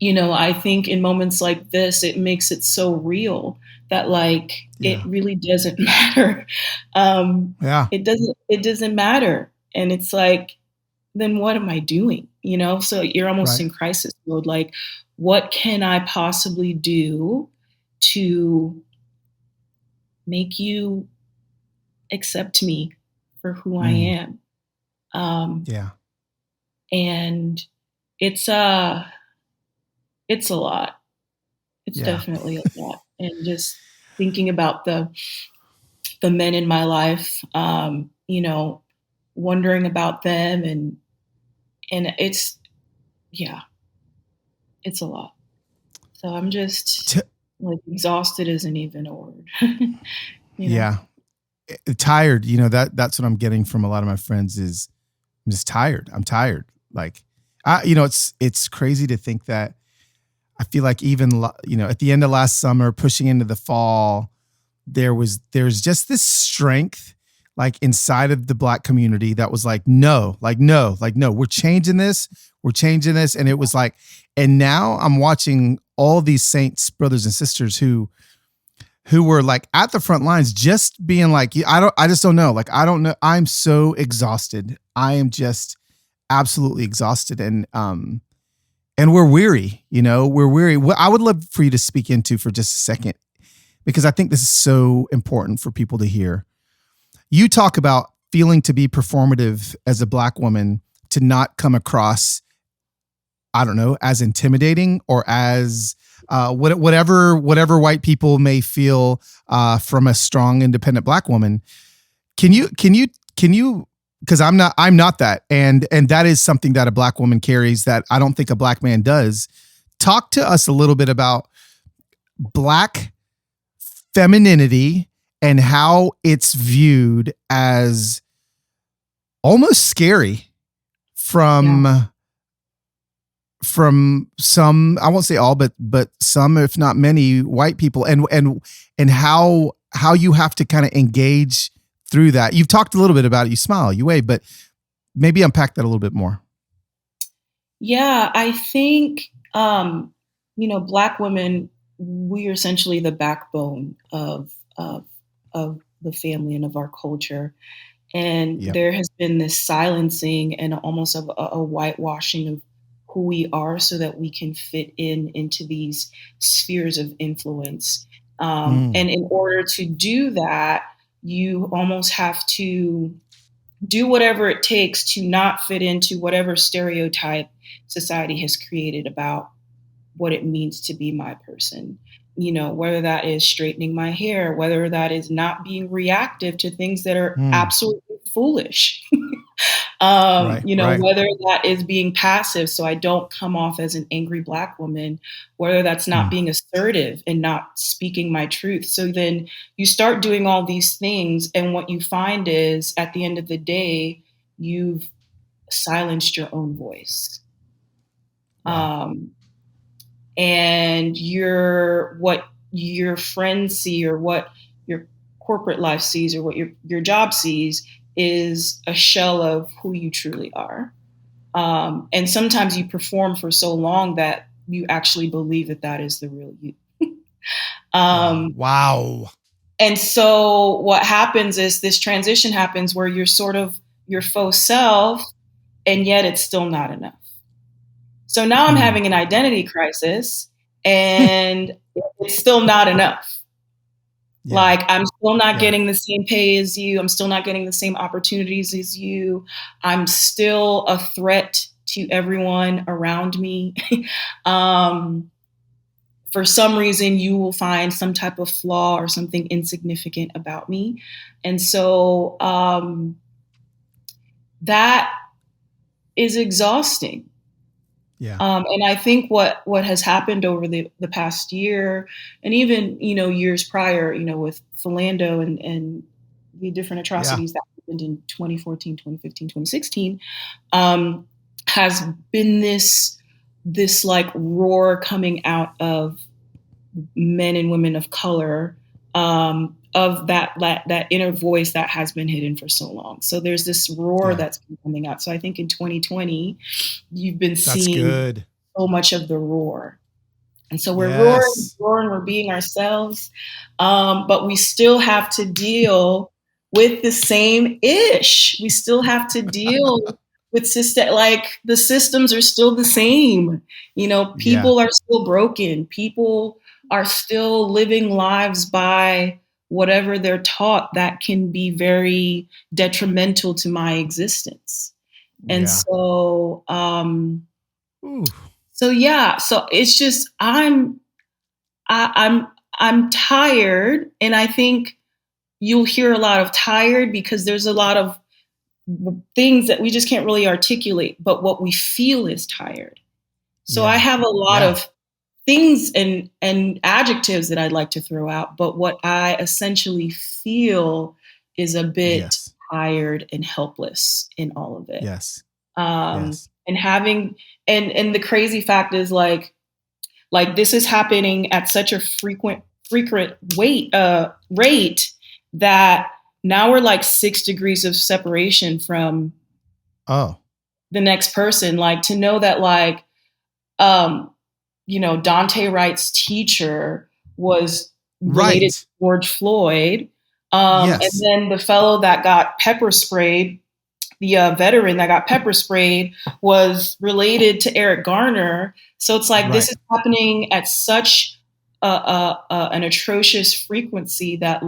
I think in moments like this, it makes it so real that like, it really doesn't matter. It doesn't matter. And it's like, then what am I doing? So you're almost in crisis mode. Like, what can I possibly do to make you accept me for who I am? And it's a lot. It's definitely a lot. And just thinking about the men in my life, wondering about them and it's a lot. So I'm just like exhausted isn't even a word. Tired, that's what I'm getting from a lot of my friends is I'm just tired. I'm tired. Like, it's crazy to think that I feel like even, at the end of last summer, pushing into the fall, there's just this strength like inside of the Black community that was like, no, we're changing this. And it was like, and now I'm watching all these saints, brothers and sisters who were like at the front lines, just being like, I just don't know. Like, I don't know. I'm so exhausted. I am just absolutely exhausted. And we're weary, we're weary. What I would love for you to speak into for just a second, because I think this is so important for people to hear. You talk about feeling to be performative as a Black woman, to not come across, I don't know, as intimidating or as whatever white people may feel from a strong, independent Black woman. Can you? Because I'm not that, and that is something that a Black woman carries that I don't think a Black man does. Talk to us a little bit about Black femininity and how it's viewed as almost scary from some, I won't say all, but some, if not many, white people, and how you have to kind of engage through that. You've talked a little bit about it. You smile, you wave, but maybe unpack that a little bit more. Yeah, I think, Black women, we are essentially the backbone of the family and of our culture. And there has been this silencing and almost of a whitewashing of who we are so that we can fit into these spheres of influence. And in order to do that, you almost have to do whatever it takes to not fit into whatever stereotype society has created about what it means to be my person. Whether that is straightening my hair, whether that is not being reactive to things that are absolutely foolish. Right. Whether that is being passive so I don't come off as an angry Black woman, whether that's not being assertive and not speaking my truth. So then you start doing all these things, and what you find is at the end of the day, you've silenced your own voice. Wow. And what your friends see, or what your corporate life sees, or what your job sees, is a shell of who you truly are. And sometimes you perform for so long that you actually believe that is the real you. Wow. And so what happens is this transition happens where you're sort of your faux self, and yet it's still not enough. So now I'm having an identity crisis, and it's still not enough. Yeah. Like, I'm still not getting the same pay as you. I'm still not getting the same opportunities as you. I'm still a threat to everyone around me. For some reason, you will find some type of flaw or something insignificant about me. And so that is exhausting. Yeah. And I think what has happened over the past year, and even, years prior, with Philando and the different atrocities that happened in 2014, 2015, 2016, has been this like roar coming out of men and women of color, of that inner voice that has been hidden for so long. So there's this roar that's been coming out. So I think in 2020, you've been seeing so much of the roar. And so we're roaring, we're being ourselves. But we still have to deal with the same ish. We still have to deal with the systems are still the same. People are still broken. People are still living lives by whatever they're taught that can be very detrimental to my existence. And so it's just, I'm tired, and I think you'll hear a lot of tired because there's a lot of things that we just can't really articulate, but what we feel is tired. So I have a lot of things and adjectives that I'd like to throw out, but what I essentially feel is a bit tired and helpless in all of it. And having, and the crazy fact is like this is happening at such a frequent rate that now we're like 6 degrees of separation from the next person. Like, to know that Dante Wright's teacher was related to George Floyd. And then the fellow that got pepper sprayed, the veteran that got pepper sprayed, was related to Eric Garner. So it's like this is happening at such an atrocious frequency that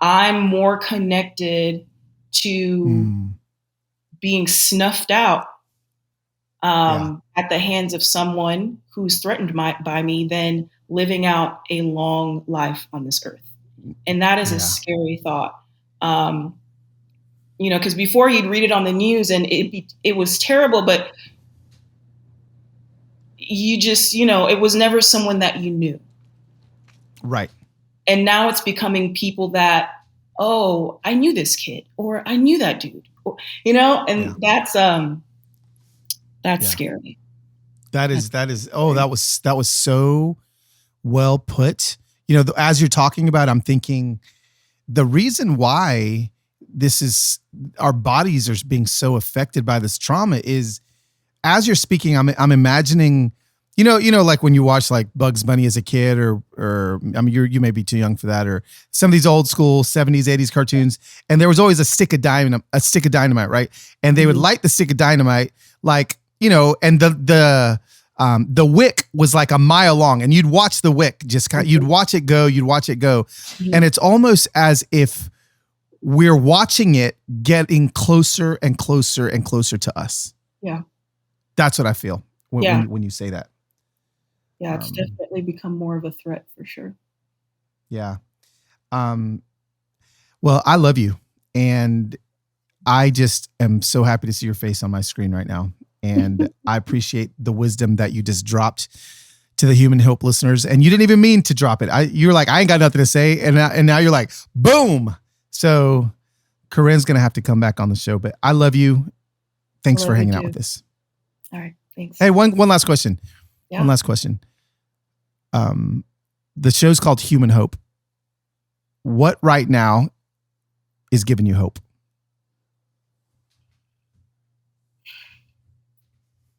I'm more connected to being snuffed out at the hands of someone who's threatened by me than living out a long life on this earth. And that is a scary thought. Because before you'd read it on the news and it was terrible, but you just, it was never someone that you knew. Right. And now it's becoming people that, oh, I knew this kid, or I knew that dude, or, and that's scary. That was so well put. As you're talking about, I'm thinking the reason why our bodies are being so affected by this trauma is, as you're speaking, I'm imagining, like when you watch like Bugs Bunny as a kid, or I mean, you may be too young for that, or some of these old school 70s, 80s cartoons, and there was always a stick of dynamite, right? And they would light the stick of dynamite, like, and the wick was like a mile long, and you'd watch the wick you'd watch it go. And it's almost as if we're watching it getting closer and closer and closer to us. Yeah. That's what I feel when you say that. Yeah, it's definitely become more of a threat for sure. Yeah. Well, I love you. And I just am so happy to see your face on my screen right now. And I appreciate the wisdom that you just dropped to the Human Hope listeners. And you didn't even mean to drop it. You're like, I ain't got nothing to say. And now you're like, boom. So Carine's going to have to come back on the show, but I love you. Thanks for hanging out with us. All right. Thanks. Hey, one last question. Yeah. One last question. The show's called Human Hope. What right now is giving you hope?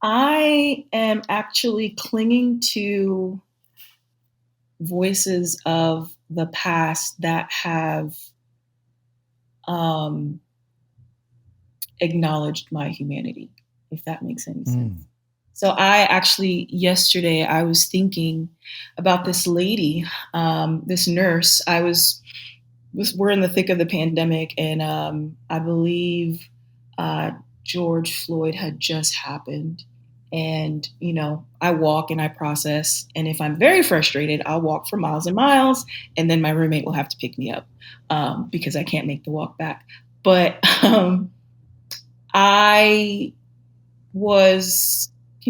I am actually clinging to voices of the past that have acknowledged my humanity, if that makes any sense. So yesterday I was thinking about this lady, this nurse. We're in the thick of the pandemic, and I believe George Floyd had just happened. And, I walk and I process. And if I'm very frustrated, I'll walk for miles and miles. And then my roommate will have to pick me up because I can't make the walk back. But can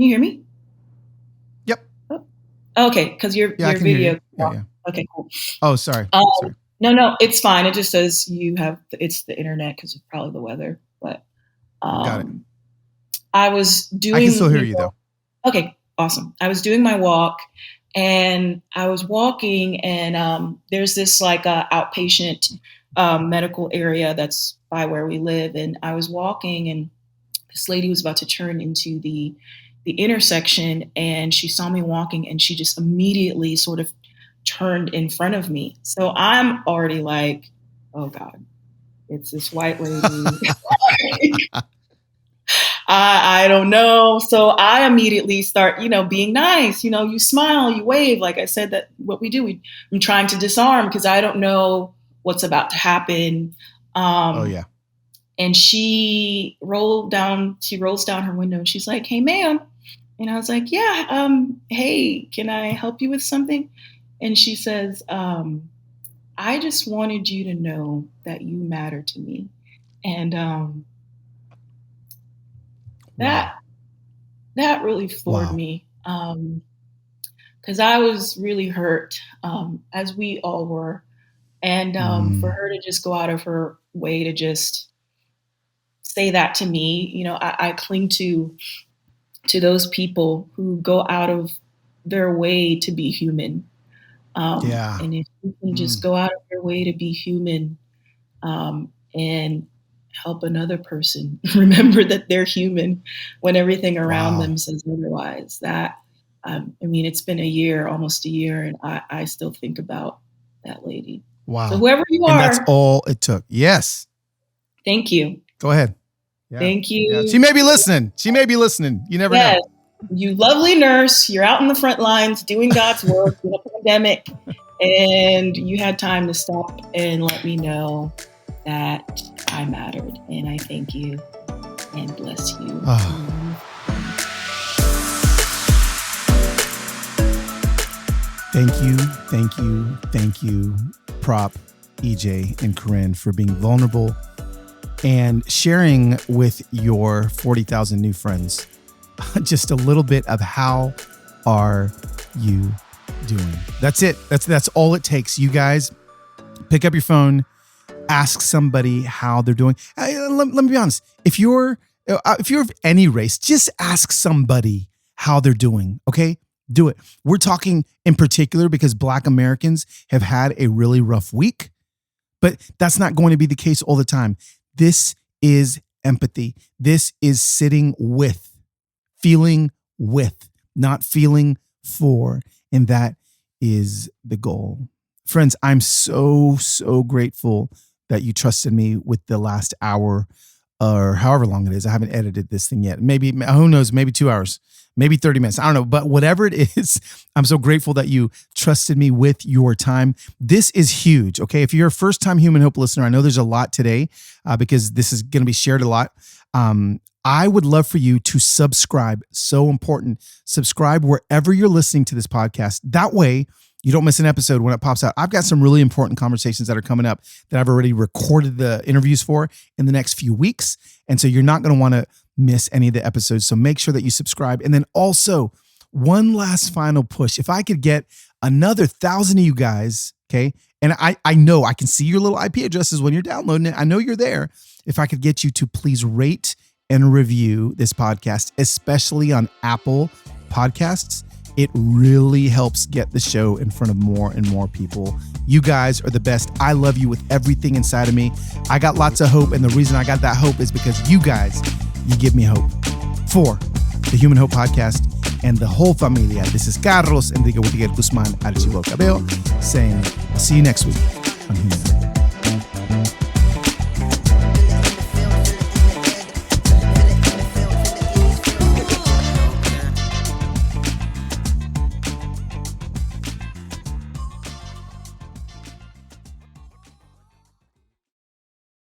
you hear me? Yep. Oh, okay. Because your video. Yeah. Okay, cool. Oh, sorry. Sorry. No, it's fine. It just says it's the internet because of probably the weather. But got it. I can still hear you though. Okay, awesome. I was doing my walk, and I was walking, and there's this like outpatient medical area that's by where we live, and I was walking, and this lady was about to turn into the intersection, and she saw me walking, and she just immediately sort of turned in front of me. So I'm already like, oh God, it's this white lady. I don't know. So I immediately start, being nice. You smile, you wave. Like I said, that what we do, I'm trying to disarm because I don't know what's about to happen. Oh yeah. And she rolls down her window, and she's like, "Hey, ma'am." And I was like, "Yeah, hey, can I help you with something?" And she says, "I just wanted you to know that you matter to me." And that really floored me, because I was really hurt, as we all were. And for her to just go out of her way to just say that to me, I cling to those people who go out of their way to be human. And if you can just go out of your way to be human, and help another person remember that they're human when everything around them says otherwise, it's been almost a year, and I still think about that lady. Wow. So whoever you are. And that's all it took. Yes. Thank you. Go ahead. Yeah. Thank you. Yeah. She may be listening. You never know. You lovely nurse. You're out in the front lines doing God's work in a pandemic, and you had time to stop and let me know that I mattered. And I thank you and bless you. Thank you, Prop, EJ, and Carine, for being vulnerable and sharing with your 40,000 new friends just a little bit of how are you doing. That's it. That's all it takes. You guys pick up your phone, ask somebody how they're doing. Let me be honest. If you're of any race, just ask somebody how they're doing. Okay, do it. We're talking in particular because Black Americans have had a really rough week, but that's not going to be the case all the time. This is empathy. This is sitting with, feeling with, not feeling for, and that is the goal. Friends, I'm so grateful that you trusted me with the last hour or however long it is. I haven't edited this thing yet. Maybe, who knows, maybe 2 hours, maybe 30 minutes. I don't know. But whatever it is, I'm so grateful that you trusted me with your time. This is huge. Okay. If you're a first-time Human Hope listener, I know there's a lot today because this is going to be shared a lot. I would love for you to subscribe. So important. Subscribe wherever you're listening to this podcast. That way, you don't miss an episode when it pops out. I've got some really important conversations that are coming up that I've already recorded the interviews for in the next few weeks. And so you're not going to want to miss any of the episodes. So make sure that you subscribe. And then also, one last final push. If I could get another 1,000 of you guys, okay, and I know I can see your little IP addresses when you're downloading it. I know you're there. If I could get you to please rate and review this podcast, especially on Apple Podcasts, it really helps get the show in front of more and more people. You guys are the best. I love you with everything inside of me. I got lots of hope, and the reason I got that hope is because you guys, you give me hope. For the Human Hope Podcast and the whole familia, this is Carlos Enrique Guzman Archibald Cabello saying, I'll see you next week on Human Hope.